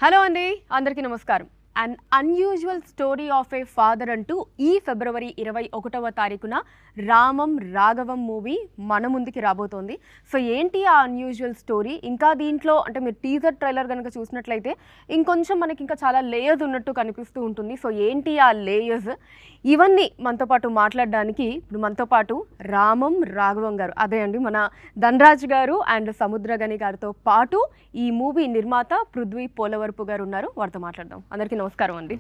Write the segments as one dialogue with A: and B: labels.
A: Hello అండి, అందరికీ నమస్కారం. An unusual story of a father అంటూ ఈ ఫిబ్రవరి 21వ తారీఖున రామం రాఘవం మూవీ మన ముందుకి రాబోతోంది. సో ఏంటి ఆ అన్యూజువల్ స్టోరీ? ఇంకా దీంట్లో అంటే మీరు టీజర్ ట్రైలర్ కనుక చూసినట్లయితే ఇంకొంచెం మనకి ఇంకా చాలా లేయర్స్ ఉన్నట్టు కనిపిస్తూ ఉంటుంది. సో ఏంటి ఆ లేయర్స్? ఇవన్నీ మనతో పాటు మాట్లాడడానికి ఇప్పుడు మనతో పాటు రామం రాఘవం గారు, అదే అండి మన ధనరాజ్ గారు అండ్ సముద్రగని గారితో పాటు ఈ మూవీ నిర్మాత పృథ్వీ పోలవరపు గారు ఉన్నారు. వారితో మాట్లాడదాం. అందరికీ నమస్కారం అండి.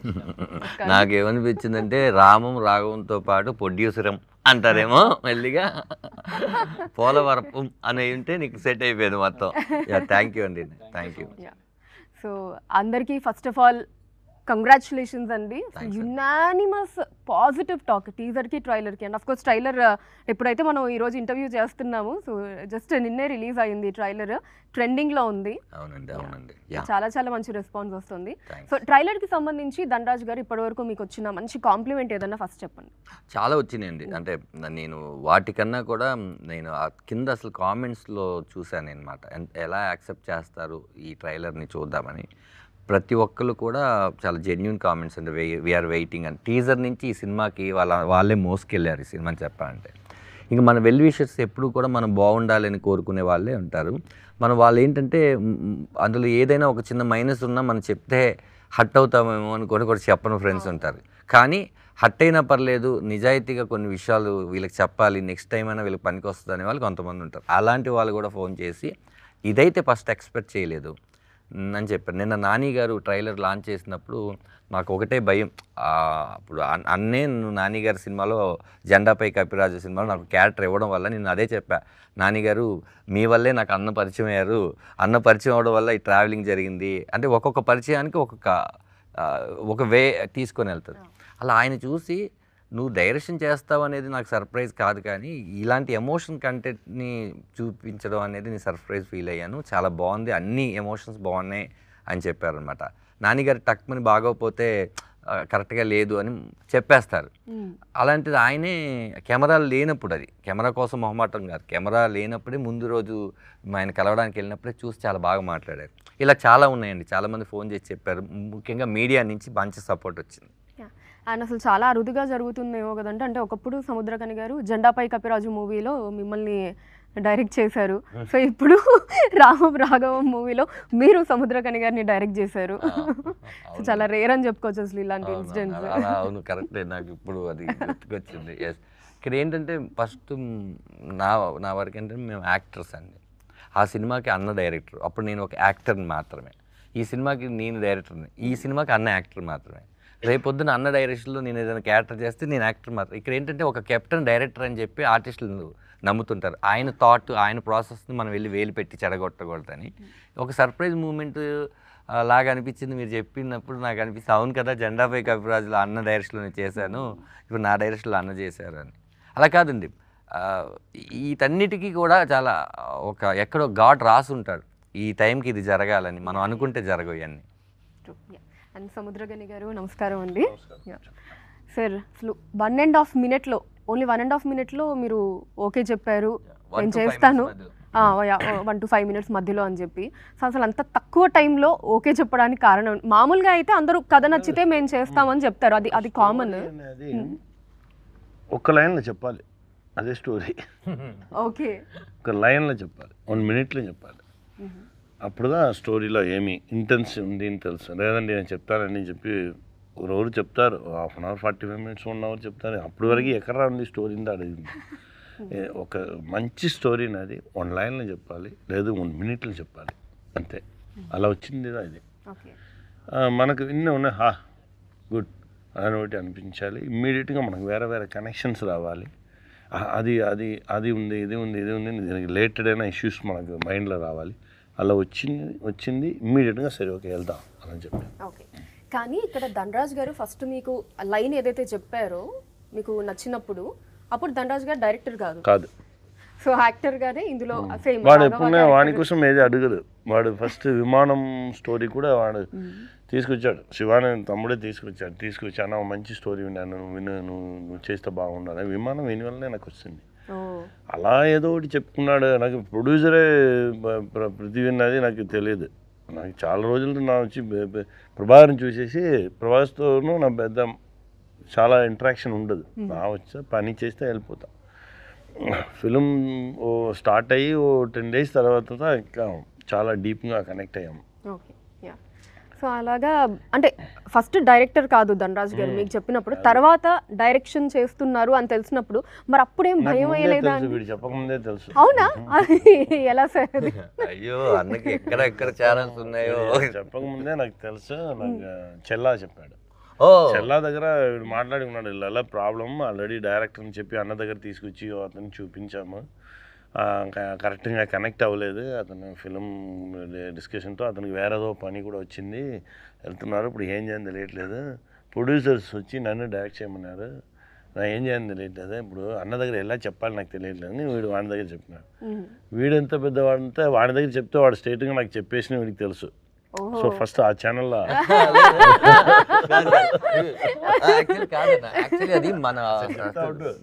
B: నాకేమనిపించిందంటే రామం రాఘవంతో పాటు ప్రొడ్యూసరం అంటారేమో మెల్లిగా పోలవరపు అని ఉంటే నీకు సెట్ అయిపోయింది మొత్తం. థ్యాంక్ యూ అండి, థ్యాంక్ యూ.
A: సో అందరికీ ఫస్ట్ ఆఫ్ ఆల్ కంగ్రాచులేషన్స్ అండి. యునానిమస్ పాజిటివ్ టాక్ టీజర్కి ట్రైలర్కి. అండ్ అఫ్కోర్స్ ట్రైలర్ ఎప్పుడైతే మనం ఈరోజు ఇంటర్వ్యూ చేస్తున్నాము, సో జస్ట్ నిన్నే రిలీజ్ అయ్యింది ట్రైలర్, ట్రెండింగ్లో ఉంది.
B: అవునండి, అవునండి,
A: చాలా చాలా మంచి రెస్పాన్స్ వస్తుంది. సో ట్రైలర్కి సంబంధించి ధనరాజ్ గారు ఇప్పటివరకు మీకు వచ్చిన మంచి కాంప్లిమెంట్ ఏదన్నా ఫస్ట్ చెప్పండి.
B: చాలా వచ్చినాయండి. అంటే నేను వాటికన్నా కూడా నేను కింద అసలు కామెంట్స్లో చూశాను అనమాట, ఎలా యాక్సెప్ట్ చేస్తారు ఈ ట్రైలర్ని చూద్దామని. ప్రతి ఒక్కరు కూడా చాలా జెన్యూన్ కామెంట్స్ అంటే వీఆర్ వెయిటింగ్ అని. టీజర్ నుంచి ఈ సినిమాకి వాళ్ళే మోసుకెళ్ళారు ఈ సినిమాని చెప్పాలంటే. ఇంకా మన వెల్ విషర్స్ ఎప్పుడు కూడా మనం బాగుండాలని కోరుకునే వాళ్ళే ఉంటారు. వాళ్ళు ఏంటంటే అందులో ఏదైనా ఒక చిన్న మైనస్ ఉన్నా మనం చెప్తే హట్ అవుతామేమో అని కూడా చెప్పని ఫ్రెండ్స్ ఉంటారు. కానీ హట్ అయినా పర్లేదు, నిజాయితీగా కొన్ని విషయాలు వీళ్ళకి చెప్పాలి, నెక్స్ట్ టైం అయినా వీళ్ళకి పనికి వస్తుంది అనే వాళ్ళు కొంతమంది ఉంటారు. అలాంటి వాళ్ళు కూడా ఫోన్ చేసి ఇదైతే ఫస్ట్ ఎక్స్పెక్ట్ చేయలేదు అని చెప్పారు. నిన్న నాని గారు ట్రైలర్ లాంచ్ చేసినప్పుడు నాకు ఒకటే భయం. అప్పుడు నువ్వు నాని గారి సినిమాలో జెండాపై కపిరాజు సినిమాలో నాకు క్యారెక్టర్ ఇవ్వడం వల్ల నేను అదే చెప్పా, నాని గారు మీ వల్లే నాకు అన్న పరిచయం అయ్యారు, అన్న పరిచయం అవ్వడం వల్ల ఈ ట్రావెలింగ్ జరిగింది అంటే ఒక్కొక్క పరిచయానికి ఒక వే తీసుకొని వెళ్తుంది. అలా ఆయన చూసి నువ్వు డైరెక్షన్ చేస్తావు అనేది నాకు సర్ప్రైజ్ కాదు, కానీ ఇలాంటి ఎమోషన్ కంటెంట్ని చూపించడం అనేది నేను సర్ప్రైజ్ ఫీల్ అయ్యాను. చాలా బాగుంది, అన్ని ఎమోషన్స్ బాగున్నాయి అని చెప్పారనమాట. నాన్నగారు టక్మని బాగోకపోతే కరెక్ట్గా లేదు అని చెప్పేస్తారు. అలాంటిది ఆయనే కెమెరాలు లేనప్పుడు, అది కెమెరా కోసం మొహమాటం కాదు, కెమెరా లేనప్పుడే ముందు రోజు ఆయన కలవడానికి వెళ్ళినప్పుడే చూసి చాలా బాగా మాట్లాడారు. ఇలా చాలా ఉన్నాయండి, చాలామంది ఫోన్ చేసి చెప్పారు. ముఖ్యంగా మీడియా నుంచి మంచి సపోర్ట్ వచ్చింది.
A: అండ్ అసలు చాలా అరుదుగా జరుగుతుందేమో కదంటే, అంటే ఒకప్పుడు సముద్రకని గారు జెండాపై కపిరాజు మూవీలో మిమ్మల్ని డైరెక్ట్ చేశారు. సో ఇప్పుడు రామం రాఘవం మూవీలో మీరు సముద్రకని గారిని డైరెక్ట్ చేశారు. సో చాలా రేర్ అని చెప్పుకోవచ్చు అసలు ఇలాంటి ఇన్సిడెంట్స్.
B: అవును, కరెక్టే. నాకు ఇప్పుడు అది గుర్తుకొచ్చింది. ఇక్కడ ఏంటంటే ఫస్ట్ నా వరకు ఏంటంటే మేము యాక్టర్స్ అండి. ఆ సినిమాకి అన్న డైరెక్టర్, అప్పుడు నేను ఒక యాక్టర్ని మాత్రమే. ఈ సినిమాకి నేను డైరెక్టర్ని, ఈ సినిమాకి అన్న యాక్టర్ మాత్రమే. రేపొద్దున అన్న డైరెక్షన్లో నేను ఏదైనా క్యారెక్టర్ చేస్తే నేను యాక్టర్ మాత్రం. ఇక్కడ ఏంటంటే ఒక కెప్టెన్ డైరెక్టర్ అని చెప్పి ఆర్టిస్టులు నమ్ముతుంటారు. ఆయన థాట్, ఆయన ప్రాసెస్ని మనం వెళ్ళి వేలు పెట్టి చెడగొట్టకూడదని ఒక సర్ప్రైజ్ మూమెంట్ లాగా అనిపించింది. మీరు చెప్పినప్పుడు నాకు అనిపిస్తుంది, అవును కదా జెండాపై కపిరాజులో అన్న డైరెక్షన్లో చేశాను, ఇప్పుడు నా డైరెక్షన్లో అన్న చేశారు అని. అలా కాదండి, వీటన్నిటికీ కూడా చాలా ఎక్కడో గాడ్ రాసి ఉంటాడు, ఈ టైంకి ఇది జరగాలని. మనం అనుకుంటే జరగవు ఇవన్నీ.
A: అండ్ సముద్రగని గారు నమస్కారం అండి. సార్ అసలు 1.5 minute ఓన్లీ 1.5 minute మీరు ఓకే చెప్పారు, నేను చేస్తాను 1 to 5 minutes మధ్యలో అని చెప్పి. సో అసలు అంత తక్కువ టైంలో ఓకే చెప్పడానికి కారణం? మామూలుగా అయితే అందరూ కథ నచ్చితే మేము చేస్తామని చెప్తారు, అది కామన్.
C: ఒక్క లైన్లో చెప్పాలి, అదే స్టోరీ.
A: ఓకే,
C: ఒక లైన్లో చెప్పాలి, 1 minute చెప్పాలి. అప్పుడుగా స్టోరీలో ఏమి ఇంటెన్స్ ఉంది అని తెలుసు. లేదండి నేను చెప్తానని చెప్పి రోజు చెప్తారు, 1 hour 45 minutes 1 hour చెప్తారు. అప్పటి వరకు ఎక్కడ ఉంది స్టోరీ అడిగింది. ఒక మంచి స్టోరీని అది 1 lineలో చెప్పాలి, లేదు 1 minute చెప్పాలి, అంతే. అలా వచ్చింది ఇది. మనకు ఇన్ని ఉన్నాయి, గుడ్ అని ఒకటి అనిపించాలి. ఇమ్మీడియట్గా మనకు వేరే వేరే కనెక్షన్స్ రావాలి. అది ఉంది, ఇది ఉంది, దీనికి రిలేటెడ్ అయిన ఇష్యూస్ మనకు మైండ్లో రావాలి. అలా వచ్చింది ఇమ్మీడియట్గా సరే ఓకే వెళ్దాం అని చెప్పి.
A: ఓకే, కానీ ఇక్కడ ధనరాజ్ గారు ఫస్ట్ మీకు లైన్ ఏదైతే చెప్పారో మీకు నచ్చినప్పుడు, అప్పుడు ధనరాజ్ గారు డైరెక్టర్ కాదు, సో యాక్టర్ గారే ఇందులో సేమ్.
C: వాడు ఎప్పుడైనా వాడి కోసం ఏది అడగదు. వాడు ఫస్ట్ విమానం స్టోరీ కూడా వాడు తీసుకొచ్చాడు, శివాని తమ్ముడే తీసుకొచ్చాను, మంచి స్టోరీ విన్నాను, నువ్వు చేస్తే బాగున్నాను. విమానం విని వల్లనే నాకు వచ్చింది. అలా ఏదో ఒకటి చెప్పుకున్నాడు. నాకు ప్రొడ్యూసరే పృథ్వీ అది నాకు తెలియదు. నాకు చాలా రోజులు నా వచ్చి ప్రభాస్ని చూసేసి ప్రభాస్తోనూ నా పెద్ద చాలా ఇంటరాక్షన్ ఉండదు. నా వచ్చా పని చేస్తే వెళ్ళిపోతా. ఫిలిం స్టార్ట్ అయ్యి 10 days తర్వాత ఇంకా చాలా డీప్గా కనెక్ట్ అయ్యాము.
A: Okay, yeah. సో అలాగా అంటే ఫస్ట్ డైరెక్టర్ కాదు ధనరాజ్ గారు మీకు చెప్పినప్పుడు, తర్వాత డైరెక్షన్ చేస్తున్నారు అని తెలిసినప్పుడు మరి అప్పుడేం భయం వేయలేదా?
C: వీడు చెప్పకముందే తెలుసు.
A: అవునా? ఎలా సార్ అది?
B: అయ్యో అన్నకి ఎక్కడ ఛానల్స్ ఉన్నాయో
C: చెప్పకముందే నాకు తెలుసు. నాకు చెల్లా చెప్పాడు. చెల్లా దగ్గర వీడు మాట్లాడి ఉన్నాడు, ఇలా ప్రాబ్లం ఆల్రెడీ డైరెక్టర్ అని చెప్పి అన్న దగ్గర తీసుకొచ్చి అతను చూపించాము, కరెక్ట్గా కనెక్ట్ అవ్వలేదు అతను ఫిలిం డిస్కషన్తో, అతనికి వేరేదో పని కూడా వచ్చింది, వెళ్తున్నారు, ఇప్పుడు ఏం చేయాలని తెలియట్లేదు, ప్రొడ్యూసర్స్ వచ్చి నన్ను డైరెక్ట్ చేయమన్నారు, నా ఏం చేయాలని తెలియట్లేదు, ఇప్పుడు అన్న దగ్గర ఎలా చెప్పాలి నాకు తెలియట్లేదు అని వీడు వాడి దగ్గర చెప్పినాడు. వీడెంత పెద్దవాడంతా వాడి దగ్గర చెప్తే వాడు స్ట్రైట్గా నాకు చెప్పేసిన వీడికి తెలుసు. సో ఫస్ట్ ఆ ఛానల్లో
B: అది మన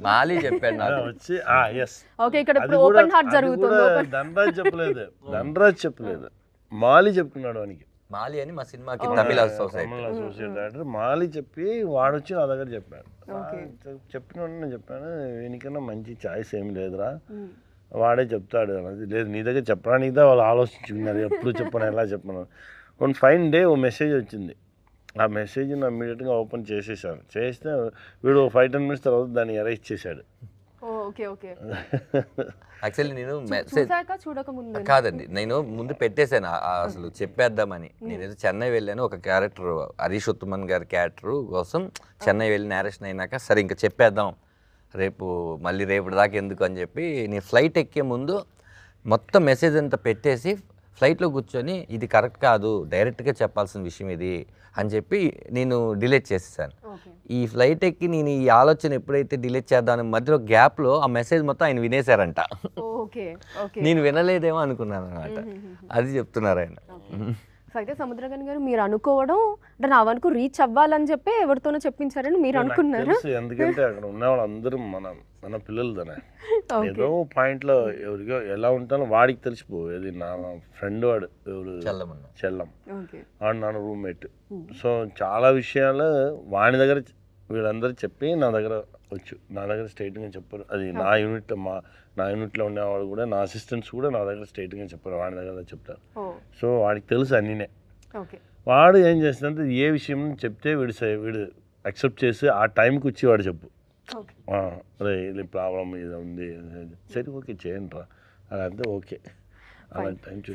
B: మాలి చెప్పాడు నాకు
C: వచ్చి
A: ఓకే, ఇక్కడ ఇప్పుడు ఓపెన్ హార్ట్ జరుగుతుంది.
C: ధనరాజ్ చెప్పలేదు, మాలి చెప్తున్నాడు వానికి.
B: మాలి అని మా సినిమాకి తమిళ
C: అసోసియేట్ డైరెక్టర్ మాలి చెప్పి వాడు వచ్చి నా దగ్గర చెప్పాడు. చెప్పిన నేను చెప్పాను, వీనికన్నా మంచి ఛాయిస్ ఏం లేదురా, వాడే చెప్తాడు అన్నది. లేదు నీ దగ్గర చెప్పడానికిదా వాళ్ళు ఆలోచించుకున్నారు, ఎప్పుడు చెప్పను ఎలా చెప్పను. వన్ ఫైన్ డే ఓ మెసేజ్ వచ్చింది, ఆ మెసేజ్ నా ఇమీడియట్గా ఓపెన్ చేసేసాను. చేస్తే వీడు 5-10 minutes తర్వాత దాన్ని ఎరేజ్ చేశాడు.
B: యాక్చువల్లీ నేను మెసేజ్ కాదండి, నేను ముందు పెట్టేశాను అసలు చెప్పేద్దామని. నేనేదో చెన్నై వెళ్ళాను, ఒక క్యారెక్టర్ హరీష్ ఉత్తమన్ గారి క్యారెక్టర్ కోసం చెన్నై వెళ్ళి నేరేషన్ అయినాక సరే ఇంకా చెప్పేద్దాం, మళ్ళీ రేపు దాకా ఎందుకు అని చెప్పి నేను ఫ్లైట్ ఎక్కే ముందు మొత్తం మెసేజ్ అంతా పెట్టేసి ఫ్లైట్లో కూర్చొని ఇది కరెక్ట్ కాదు, డైరెక్ట్గా చెప్పాల్సిన విషయం ఇది అని చెప్పి నేను డిలీట్ చేసేసాను. ఈ ఫ్లైట్ ఎక్కి నేను ఈ ఆలోచన ఎప్పుడైతే డిలీట్ చేద్దాం మధ్యలో గ్యాప్లో ఆ మెసేజ్ మొత్తం ఆయన వినేశారంట. నేను వినలేదేమో అనుకున్నాను అనమాట, అది చెప్తున్నారు ఆయన.
A: సో అయితే సముద్రగని గారు మీరు అనుకోవడం అంటే నా వరకు రీచ్ అవ్వాలని చెప్పి ఎవరితోనో చెప్పించారని మీరు అనుకున్నారు.
C: ఎందుకంటే అక్కడ ఉన్న వాళ్ళందరూ మన పిల్లలు తనే ఏదో పాయింట్లో ఎవరికో ఎలా ఉంటానో వాడికి తెలిసిపోయేది. నా ఫ్రెండ్ వాడు ఎవరు చెల్లం, వాడు నా రూమ్మేట్. సో చాలా విషయాలు వాడి దగ్గర వీళ్ళందరూ చెప్పి నా దగ్గర నా దగ్గర స్ట్రైట్గా చెప్పారు. అది నా యూనిట్లో ఉండేవాడు కూడా, నా అసిస్టెంట్స్ కూడా నా దగ్గర స్ట్రైట్గా చెప్పారు, వాడి దగ్గర చెప్తారు. సో వాడికి తెలుసు అన్నీనే. వాడు ఏం చేస్తుందంటే ఏ విషయం చెప్తే వీడు యాక్సెప్ట్ చేసి ఆ టైంకి వచ్చి వాడు చెప్పు, అదే ఇది ప్రాబ్లం ఇది ఉంది, సరే ఓకే చేయండి రా అదంతా ఓకే.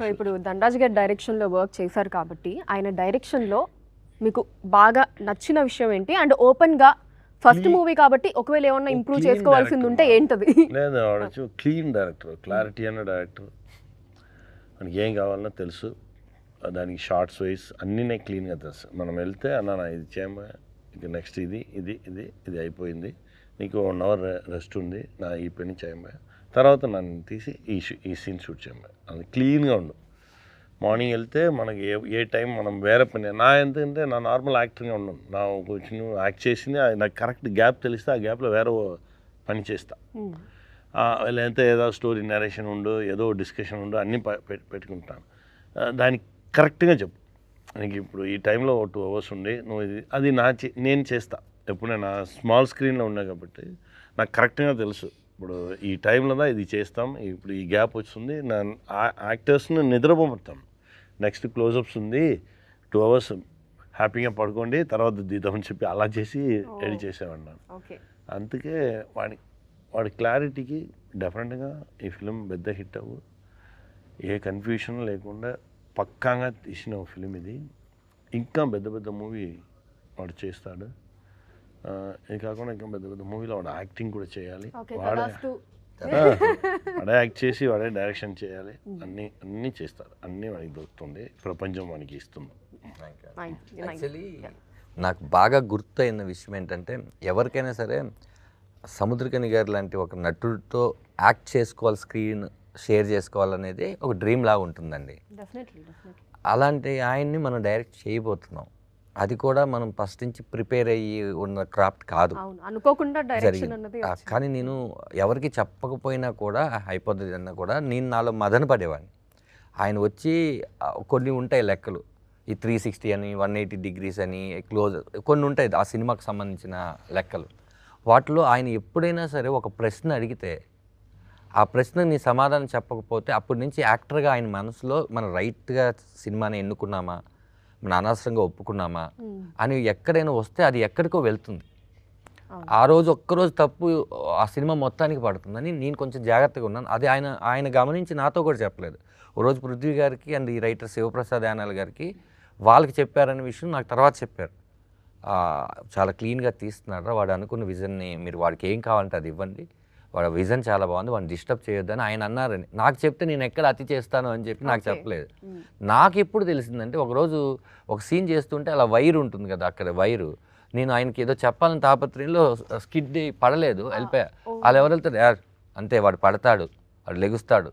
A: సో ఇప్పుడు ధనరాజ్ గారి డైరెక్షన్లో వర్క్ చేశారు కాబట్టి ఆయన డైరెక్షన్లో మీకు బాగా నచ్చిన విషయం ఏంటి? అండ్ ఓపెన్గా ఫస్ట్ మూవీ కాబట్టి ఒకవేళ ఏమన్నా ఇంప్రూవ్ చేసుకోవాల్సింది ఉంటే ఏంటది?
C: లేదు, వాడచ్చు క్లీన్ డైరెక్టర్, క్లారిటీ అన్న డైరెక్టర్, మనకి ఏం కావాలన్నా తెలుసు, దానికి షార్ట్స్ వైజ్ అన్నీ క్లీన్గా తెలుసు. మనం వెళ్తే అన్న ఇది చేయమా, ఇక నెక్స్ట్ ఇది అయిపోయింది, నీకు 1 hour రెస్ట్ ఉంది, నా ఈ పని చేయమా, తర్వాత నన్ను తీసి ఈ సీన్ షూట్ చేయమా, అది క్లీన్గా ఉండు. మార్నింగ్ వెళ్తే మనకి ఏ టైం మనం వేరే పని, నా ఎందుకంటే నా నార్మల్ యాక్టర్గా ఉన్నాను, నా కొంచెం యాక్ట్ చేసింది నాకు కరెక్ట్ గ్యాప్ తెలిస్తే ఆ గ్యాప్లో వేరే పని చేస్తా. లేదంటే ఏదో స్టోరీ నరేషన్ ఉండు, ఏదో డిస్కషన్ ఉండు, అన్నీ పెట్టుకుంటాను. దానికి కరెక్ట్గా చెప్పు, నీకు ఇప్పుడు ఈ టైంలో 2 hours ఉండి నువ్వు అది నేను చేస్తా. ఎప్పుడు నేను స్మాల్ స్క్రీన్లో ఉన్నా కాబట్టి నాకు కరెక్ట్గా తెలుసు, ఇప్పుడు ఈ టైంలో ఇది చేస్తాం, ఇప్పుడు ఈ గ్యాప్ వస్తుంది, నా యాక్టర్స్ని నిద్రపోతాం, నెక్స్ట్ క్లోజప్స్ ఉంది, 2 hours హ్యాపీగా పడుకోండి, తర్వాత దిద్దామని చెప్పి అలా చేసి రెడీ చేసేవాడినాను. అందుకే వాడి క్లారిటీకి డెఫినెట్గా ఈ ఫిలిం పెద్ద హిట్ అవ్వు, ఏ కన్ఫ్యూషన్ లేకుండా పక్కాగా తీసిన ఫిలిం ఇది. ఇంకా పెద్ద మూవీ వాడు చేస్తాడు, ఇది కాకుండా ఇంకా పెద్ద మూవీలో వాడు యాక్టింగ్ కూడా చేయాలి, వాడే యాక్ట్ చేసి వాడే డైరెక్షన్ చేయాలి, అన్నీ చేస్తారు, అన్నీ వాడికి దొరుకుతుంది, ప్రపంచం వానికి ఇస్తుంది.
B: యాక్చువల్లీ నాకు బాగా గుర్తయిన విషయం ఏంటంటే ఎవరికైనా సరే సముద్రకని గారు లాంటి ఒక నటుడితో యాక్ట్ చేసుకోవాలి, స్క్రీన్ షేర్ చేసుకోవాలనేది ఒక డ్రీమ్ లాగా ఉంటుందండి. అలాంటి ఆయన్ని మనం డైరెక్ట్ చేయబోతున్నాం, అది కూడా మనం ఫస్ట్ నుంచి ప్రిపేర్ అయ్యి ఉన్న క్రాఫ్ట్ కాదు,
A: అనుకోకుండా డైరెక్షన్ అన్నది.
B: కానీ నేను ఎవరికి చెప్పకపోయినా కూడా అయిపోతుంది అన్నా కూడా నేను నాలో మదన పడేవాడిని. ఆయన వచ్చి కొన్ని ఉంటాయి లెక్కలు, ఈ 360 అని 180 degrees అని క్లోజ్ కొన్ని ఉంటాయి ఆ సినిమాకి సంబంధించిన లెక్కలు. వాటిలో ఆయన ఎప్పుడైనా సరే ఒక ప్రశ్న అడిగితే ఆ ప్రశ్నకు నీ సమాధానం చెప్పకపోతే అప్పటి నుంచి యాక్టర్గా ఆయన మనసులో మనం రైట్గా సినిమాని ఎన్నుకున్నామా, మన అనవసరంగా ఒప్పుకున్నామా అని ఎక్కడైనా వస్తే అది ఎక్కడికో వెళ్తుంది. ఆ రోజు ఒక్కరోజు తప్పు ఆ సినిమా మొత్తానికి పడుతుందని నేను కొంచెం జాగ్రత్తగా ఉన్నాను. అది ఆయన గమనించి నాతో కూడా చెప్పలేదు. ఓ రోజు పృథ్వీ గారికి అండ్ ఈ రైటర్ శివప్రసాద్ యానాల్ గారికి వాళ్ళకి చెప్పారనే విషయం నాకు తర్వాత చెప్పారు. చాలా క్లీన్గా తీస్తున్నారా, వాడు అనుకున్న విజన్ని మీరు వాడికి ఏం కావాలంటే అది ఇవ్వండి, వాడు విజన్ చాలా బాగుంది, వాడిని డిస్టర్బ్ చేయొద్దని ఆయన అన్నారని నాకు చెప్తే నేను ఎక్కడ అతి చేస్తాను అని చెప్పి నాకు చెప్పలేదు. నాకు ఎప్పుడు తెలిసిందంటే ఒకరోజు ఒక సీన్ చేస్తుంటే అలా వైర్ ఉంటుంది కదా, అక్కడ వైరు నేను ఆయనకి ఏదో చెప్పాలని తాపత్రయంలో స్కిడ్ పడలేదు, వెళ్ళిపోయా. వాళ్ళు ఎవరు వెళ్తారు, అంతే వాడు పడతాడు, వాడు లెగుస్తాడు,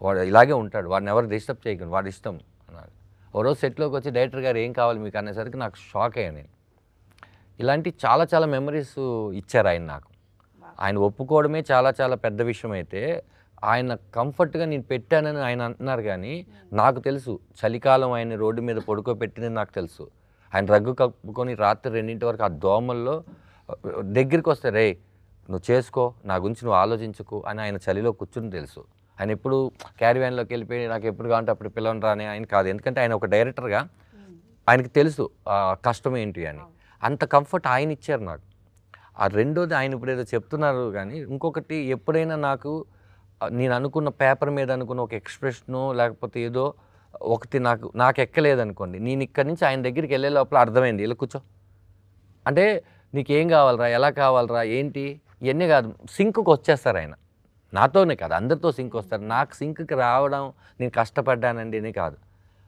B: వాడు ఇలాగే ఉంటాడు, వాడిని ఎవరు డిస్టర్బ్ చేయకండి, వాడు ఇష్టం అన్నాడు. ఓ రోజు సెట్లోకి వచ్చి డైరెక్టర్ గారు ఏం కావాలి మీకు అనేసరికి నాకు షాక్ అయ్యాను నేను. ఇలాంటి చాలా చాలా మెమరీస్ ఇచ్చారు ఆయన నాకు. ఆయన ఒప్పుకోవడమే చాలా చాలా పెద్ద విషయం అయితే ఆయన కంఫర్ట్గా నేను పెట్టానని ఆయన అంటున్నారు. కానీ నాకు తెలుసు చలికాలం ఆయన రోడ్డు మీద పడుకోబెట్టినది నాకు తెలుసు. ఆయన రగ్గు కప్పుకొని రాత్రి 2 వరకు ఆ దోమల్లో దగ్గరికి వస్తే రే నువ్వు చేసుకో, నా గురించి నువ్వు ఆలోచించుకో అని ఆయన చలిలో కూర్చుని తెలుసు. ఆయన ఎప్పుడు క్యారీవ్యాన్లోకి వెళ్ళిపోయి నాకు ఎప్పుడు కావాలంటే అప్పుడు పిల్లలు రాని ఆయన కాదు. ఎందుకంటే ఆయన ఒక డైరెక్టర్గా ఆయనకి తెలుసు కష్టం ఏంటి అని. అంత కంఫర్ట్ ఆయన ఇచ్చారు నాకు. ఆ రెండోది ఆయన ఇప్పుడు ఏదో చెప్తున్నారు. కానీ ఇంకొకటి ఎప్పుడైనా నాకు నేను అనుకున్న పేపర్ మీద అనుకున్న ఒక ఎక్స్ప్రెషను లేకపోతే ఏదో ఒకటి నాకు ఎక్కలేదనుకోండి, నేను ఇక్కడి నుంచి ఆయన దగ్గరికి వెళ్ళే లోపల అర్థమైంది, ఇలా కూర్చో అంటే నీకేం కావాలరా, ఎలా కావాలరా, ఏంటి ఇవన్నీ కాదు, సింక్కి వచ్చేస్తారు ఆయన. నాతోనే కాదు అందరితో సింక్ వస్తారు. నాకు సింక్కి రావడం నేను కష్టపడ్డానండి అని కాదు.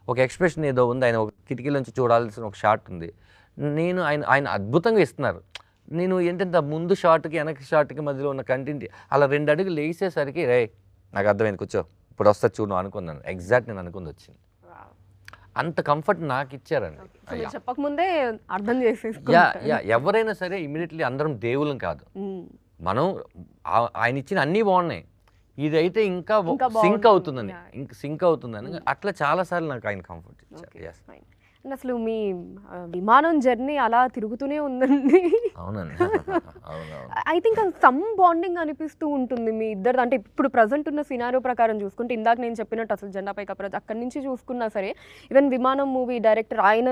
B: ఒక ఎక్స్ప్రెషన్ ఏదో ఉంది, ఆయన ఒక కిటికీలోంచి చూడాల్సిన ఒక షాట్ ఉంది, నేను ఆయన అద్భుతంగా ఇస్తున్నారు. నేను ఏంటంటే ముందు షాట్కి వెనక షాట్కి మధ్యలో ఉన్న కంటెంట్ అలా 2 అడుగులు లేసేసరికి రే నాకు అర్థమైంది కూర్చో ఇప్పుడు వస్తా చూడు అనుకున్నాను. ఎగ్జాక్ట్ నేను అనుకుంది వచ్చింది. అంత కంఫర్ట్ నాకు ఇచ్చారండి.
A: చెప్పకముందే అర్థం
B: ఎవరైనా సరే ఇమీడియట్లీ అందరం దేవుళ్ళం కాదు. మనం ఆయన ఇచ్చిన అన్నీ బాగున్నాయి, ఇదైతే ఇంకా సింక్ అవుతుందని అట్లా చాలాసార్లు నాకు ఆయన కంఫర్ట్ ఇచ్చారు.
A: అసలు మీ విమానం జర్నీ అలా తిరుగుతూనే ఉందండి.
B: అవునండి.
A: ఐ థింక్ సమ్ బాండింగ్ అనిపిస్తూ ఉంటుంది మీ ఇద్దరు. అంటే ఇప్పుడు ప్రజెంట్ ఉన్న సినారియో ప్రకారం చూసుకుంటే ఇందాక నేను చెప్పినట్టు అసలు జెండాపై కప్రాజ్ అక్కడి నుంచి చూసుకున్నా సరే ఈవెన్ విమానం మూవీ డైరెక్టర్ ఆయన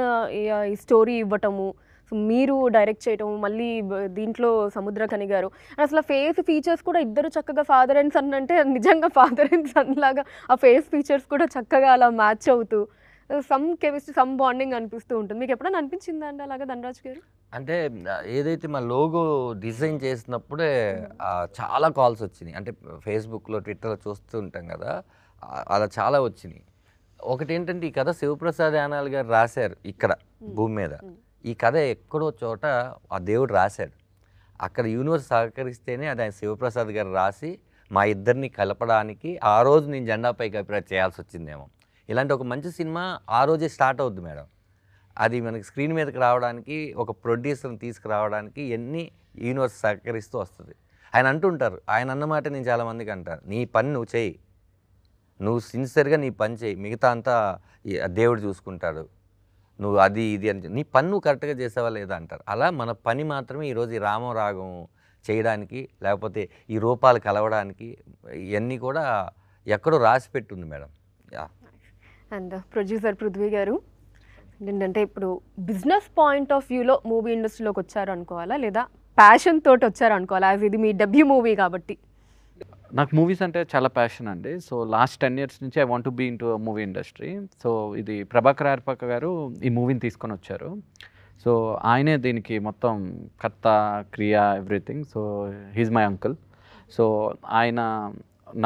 A: ఈ స్టోరీ ఇవ్వటము, సో మీరు డైరెక్ట్ చేయటము, మళ్ళీ దీంట్లో సముద్రకని గారు అసలు ఫేస్ ఫీచర్స్ కూడా ఇద్దరు చక్కగా ఫాదర్ అండ్ సన్ అంటే నిజంగా ఫాదర్ అండ్ సన్ లాగా ఆ ఫేస్ ఫీచర్స్ కూడా చక్కగా అలా మ్యాచ్ అవుతూ సమ్ కెమిస్ట్రీ సమ్ బాండింగ్ అనిపిస్తూ ఉంటుంది. మీకు ఎప్పుడైనా అనిపించిందా అండి అలాగా ధనరాజ్ గారు?
B: అంటే ఏదైతే మా లోగో డిజైన్ చేసినప్పుడే చాలా కాల్స్ వచ్చినాయి. అంటే ఫేస్బుక్లో ట్విట్టర్లో చూస్తూ ఉంటాం కదా, అలా చాలా వచ్చినాయి. ఒకటి ఏంటంటే ఈ కథ శివప్రసాద్ యానాల్ గారు రాశారు ఇక్కడ భూమి మీద. ఈ కథ ఎక్కడో చోట ఆ దేవుడు రాశాడు. అక్కడ యూనివర్స్ సహకరిస్తేనే అది ఆయన శివప్రసాద్ గారు రాసి మా ఇద్దరిని కలపడానికి ఆ రోజు నేను జెండాపై కప్రాజ్ చేయాల్సి వచ్చిందేమో. ఇలాంటి ఒక మంచి సినిమా ఆ రోజే స్టార్ట్ అవుద్ది మేడం. అది మనకి స్క్రీన్ మీదకి రావడానికి ఒక ప్రొడ్యూసర్ని తీసుకురావడానికి ఎన్ని యూనివర్స్ సహకరిస్తూ వస్తుంది. ఆయన అంటుంటారు, ఆయన అన్నమాట నేను చాలామందికి అంటాను, నీ పని నువ్వు చేయి, నువ్వు సిన్సియర్గా నీ పని చేయి, మిగతా అంతా దేవుడు చూసుకుంటాడు, నువ్వు అది ఇది అని నీ పని నువ్వు కరెక్ట్గా చేసావా లేదా అంటారు. అలా మన పని మాత్రమే ఈరోజు ఈ రామం రాగం చేయడానికి లేకపోతే ఈ రూపాలు కలవడానికి ఇవన్నీ కూడా ఎక్కడో రాసి పెట్టుంది మేడం.
A: అండ్ ప్రొడ్యూసర్ పృథ్వీ గారు ఏంటంటే ఇప్పుడు బిజినెస్ పాయింట్ ఆఫ్ వ్యూలో మూవీ ఇండస్ట్రీలోకి వచ్చారు అనుకోవాలా లేదా ప్యాషన్ తోటి వచ్చారు అనుకోవాలా? యాజ్ ఇది మీ డెబ్యూ మూవీ కాబట్టి.
D: నాకు మూవీస్ అంటే చాలా ప్యాషన్ అండి. సో లాస్ట్ 10 years నుంచి I want to be in to movie industry. So ఇది ప్రభాకర్ ఆర్పక గారు ఈ మూవీని తీసుకొని వచ్చారు. సో ఆయనే దీనికి మొత్తం కర్త క్రియ everything. So he's my uncle. So ఆయన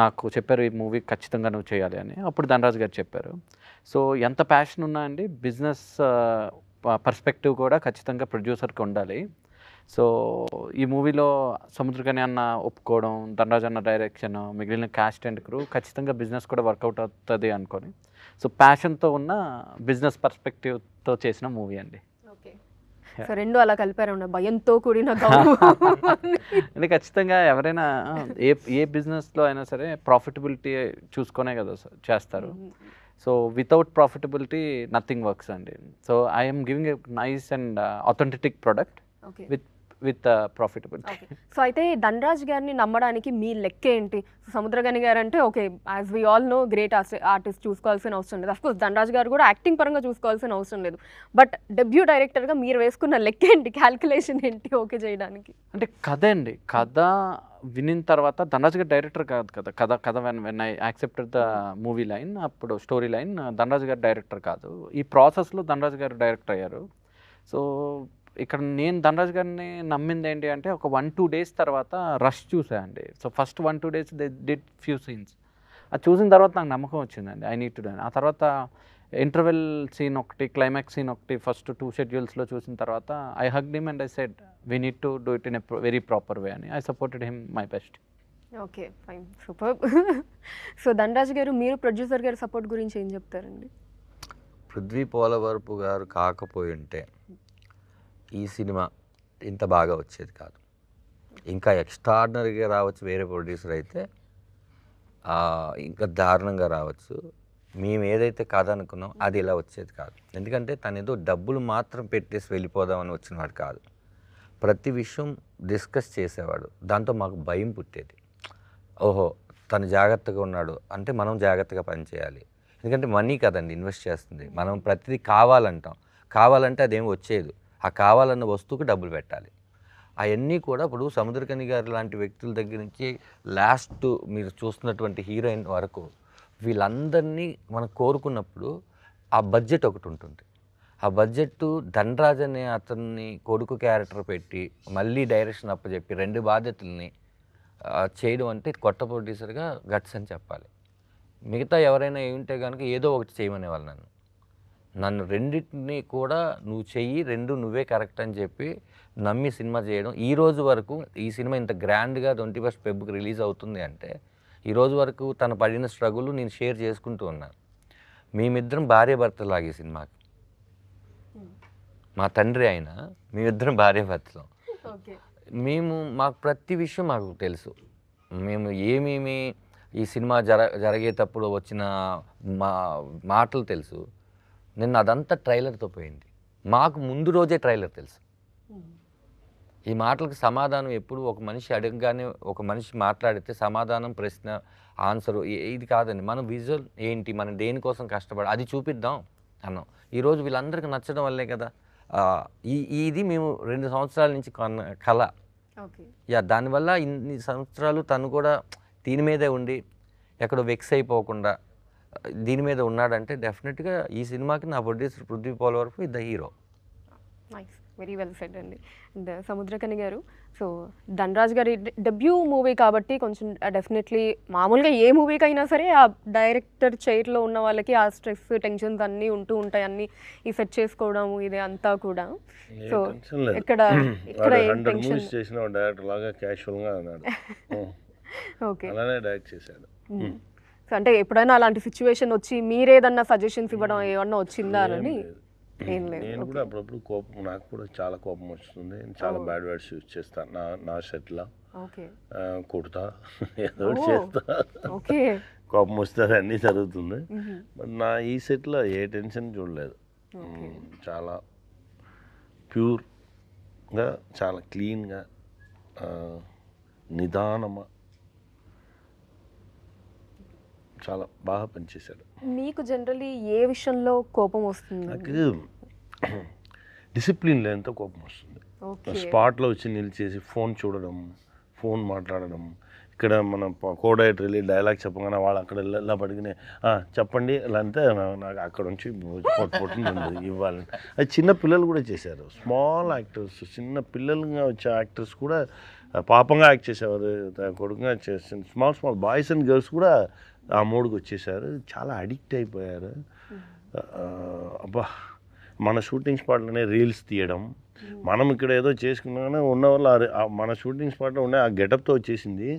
D: నాకు చెప్పారు ఈ మూవీ ఖచ్చితంగా నువ్వు చేయాలి అని. అప్పుడు ధనరాజ్ గారు చెప్పారు. సో ఎంత ప్యాషన్ ఉన్నా అండి బిజినెస్ పర్స్పెక్టివ్ కూడా ఖచ్చితంగా ప్రొడ్యూసర్కి ఉండాలి. సో ఈ మూవీలో సముద్రకని అన్న ఒప్పుకోవడం, ధనరాజ్ అన్న డైరెక్షన్, మిగిలిన క్యాస్ట్ అండ్ క్రూ ఖచ్చితంగా బిజినెస్ కూడా వర్కౌట్ అవుతుంది అనుకొని సో ప్యాషన్తో ఉన్న బిజినెస్ పర్స్పెక్టివ్తో చేసిన మూవీ అండి.
A: ఓకే. సో రెండు అలా కలిపారు భయంతో కూడిన గౌరవం.
D: అంటే ఖచ్చితంగా ఎవరైనా ఏ బిజినెస్లో అయినా సరే ప్రాఫిటబిలిటీ చూసుకునే కదా చేస్తారు. So without profitability nothing works అండి. So I'm giving a nice and authentic product with profitability.
A: So అయితే ధనరాజ్ గారిని నమ్మడానికి మీ లెక్క ఏంటి? సముద్రగని గారు అంటే okay, as we all know great artist, చూసుకోవాల్సిన అవసరం లేదు. అఫ్కోర్స్ ధనరాజ్ గారు కూడా యాక్టింగ్ పరంగా చూసుకోవాల్సిన అవసరం లేదు. బట్ డెబ్యూ డైరెక్టర్గా మీరు వేసుకున్న లెక్క ఏంటి, క్యాల్కులేషన్ ఏంటి ఓకే చేయడానికి?
D: అంటే కథ అండి, కథ వినిన తర్వాత ధనరాజ్ గారు డైరెక్టర్ కాదు కదా, కథ when I accepted the movie line, అప్పుడు స్టోరీ లైన్ ధనరాజ్ గారు డైరెక్టర్ కాదు. ఈ ప్రాసెస్లో ధనరాజ్ గారు డైరెక్టర్ అయ్యారు. సో ఇక్కడ నేను ధనరాజ్ గారిని నమ్మింది ఏంటి అంటే ఒక 1-2 days తర్వాత రష్ చూసాయండి. So first 1-2 days they did few scenes. అది చూసిన తర్వాత నాకు నమ్మకం వచ్చిందండి, ఐ నీడ్ టు డూ. ఆ తర్వాత ఇంటర్వెల్ సీన్ ఒకటి, క్లైమాక్స్ సీన్ ఒకటి, ఫస్ట్ 2 schedules చూసిన తర్వాత I hugged him and I said we need to do it in a very proper way అని. I supported him my best.
A: Okay fine, super. So Dhanraj garu, మీరు producer గారి support గురించి ఏం చెప్తారండి?
B: పృథ్వీ పోలవరపు గారు కాకపోయి ఉంటే ఈ సినిమా ఇంత బాగా వచ్చేది కాదు. ఇంకా ఎక్స్ట్రాడినరీగా రావచ్చు వేరే ప్రొడ్యూసర్ అయితే, ఇంకా దారుణంగా రావచ్చు. మేము ఏదైతే కథ అనుకున్నాం అది ఇలా వచ్చేది కాదు. ఎందుకంటే తను ఏదో డబ్బులు మాత్రం పెట్టేసి వెళ్ళిపోదామని వచ్చినవాడు కాదు. ప్రతి విషయం డిస్కస్ చేసేవాడు. దాంతో మాకు భయం పుట్టేది. ఓహో, తను జాగ్రత్తగా ఉన్నాడు అంటే మనం జాగ్రత్తగా పనిచేయాలి. ఎందుకంటే మనీ కదండి ఇన్వెస్ట్ చేస్తుంది. మనం ప్రతిదీ కావాలంటాం, కావాలంటే అదేం వచ్చేది. ఆ కావాలన్న వస్తువుకి డబ్బులు పెట్టాలి. అవన్నీ కూడా ఇప్పుడు సముద్రకని గారు లాంటి వ్యక్తుల దగ్గర నుంచి లాస్ట్ మీరు చూస్తున్నటువంటి హీరోయిన్ వరకు వీళ్ళందరినీ మనం కోరుకున్నప్పుడు ఆ బడ్జెట్ ఒకటి ఉంటుంది. ఆ బడ్జెట్ ధనరాజ్ అనే అతన్ని కొడుకు క్యారెక్టర్ పెట్టి మళ్ళీ డైరెక్షన్ అప్పచెప్పి 2 బాధ్యతల్ని చేయడం అంటే కొత్త ప్రొడ్యూసర్గా గట్స్ అని చెప్పాలి. మిగతా ఎవరైనా ఏమింటే కనుక ఏదో ఒకటి చేయమనేవాళ్ళు నన్ను రెండింటిని కూడా నువ్వు చెయ్యి, 2 నువ్వే కరెక్ట్ అని చెప్పి నమ్మి సినిమా చేయడం. ఈ రోజు వరకు ఈ సినిమా ఇంత గ్రాండ్గా 21st February రిలీజ్ అవుతుంది అంటే ఈ రోజు వరకు తను పడిన స్ట్రగుల్ నేను షేర్ చేసుకుంటూ ఉన్నాను. మేమిద్దరం భార్యాభర్తలాగా ఈ సినిమాకి, మా తండ్రి అయినా మేమిద్దరం భార్యాభర్తలం. మాకు ప్రతి విషయం మాకు తెలుసు. మేము ఏమేమి ఈ సినిమా జరిగేటప్పుడు వచ్చిన మాటలు తెలుసు. నిన్న అదంతా ట్రైలర్తో పోయింది. మాకు ముందు రోజే ట్రైలర్ తెలుసు. ఈ మాటలకు సమాధానం ఎప్పుడు ఒక మనిషి అడగగానే, ఒక మనిషి మాట్లాడితే సమాధానం, ప్రశ్న, ఆన్సరు ఇది కాదండి. మనం విజువల్ ఏంటి, మనం దేనికోసం కష్టపడి అది చూపిద్దాం అన్నాం. ఈరోజు వీళ్ళందరికీ నచ్చడం వల్లే కదా ఇది మేము 2 సంవత్సరాల నుంచి కళ. దానివల్ల ఇన్ని సంవత్సరాలు తను కూడా దీని మీదే ఉండి ఎక్కడో వెక్స్ అయిపోకుండా దీని మీద ఉన్నాడంటే డెఫినెట్గా ఈ సినిమాకి నా producer Prithvi Polavarapu the hero.
A: Nice, very well said అండి. అండ్ సముద్రకని గారు, సో ధనరాజ్ గారి డెబ్యూ మూవీ కాబట్టి కొంచెం డెఫినెట్లీ మామూలుగా ఏ మూవీకైనా సరే ఆ డైరెక్టర్ చైర్లో ఉన్న వాళ్ళకి ఆ స్ట్రెస్, టెన్షన్స్ అన్నీ ఉంటూ ఉంటాయి. అన్నీ ఈ సెట్ చేసుకోవడం ఇది అంతా కూడా. సో ఇక్కడ ఏం టెన్షన్
C: చేసిన డైరెక్టర్ లాగా క్యాషువల్గా అన్నాడు. ఓకే, అలానే డైరెక్ట్ చేశాడు.
A: సో అంటే ఎప్పుడైనా అలాంటి సిచ్యువేషన్ వచ్చి మీరేదన్నా సజెషన్స్ ఇవ్వడం ఏమన్నా వచ్చిందా అని? ఏం లేదు.
C: నేను కూడా అప్పుడప్పుడు కోపం, నాకు కూడా చాలా కోపం వస్తుంది. చాలా బ్యాడ్ వర్డ్స్ యూజ్ చేస్తాను నా సెట్లో. కొడతా, ఏదో చేస్తా, కోపం వస్తే అన్నీ జరుగుతుంది. బట్ నా ఈ సెట్లో ఏ టెన్షన్ చూడలేదు. చాలా ప్యూర్గా, చాలా క్లీన్గా, నిదానమా, చాలా బాగా పనిచేశాడు.
A: మీకు జనరల్లీ ఏ విషయంలో కోపం వస్తుంది?
C: నాకు డిసిప్లిన్ లేనంత కోపం వస్తుంది. స్పాట్లో వచ్చి నిలిచేసి ఫోన్ చూడడం, ఫోన్ మాట్లాడడం. ఇక్కడ మనం కోడైట్ వెళ్ళి డైలాగ్ చెప్పగానే వాళ్ళు అక్కడ ఇలా పడిగినే చెప్పండి ఇలా అంటే నాకు అక్కడ నుంచి పొట్టింది ఇవ్వాలని. అది చిన్న పిల్లలు కూడా చేశారు. స్మాల్ యాక్టర్స్, చిన్న పిల్లలుగా వచ్చే యాక్టర్స్ కూడా పాపంగా యాక్ట్ చేసేవారు, కొడుకుగా చేసిన స్మాల్ బాయ్స్ అండ్ గర్ల్స్ కూడా ఆ మూడుకి వచ్చేసారు. చాలా అడిక్ట్ అయిపోయారు. అబ్బా, మన షూటింగ్ స్పాట్లోనే రీల్స్ తీయడం, మనం ఇక్కడ ఏదో చేసుకున్నాగానే ఉన్న వాళ్ళు మన షూటింగ్ స్పాట్లో ఉండే ఆ గెటప్తో వచ్చేసింది.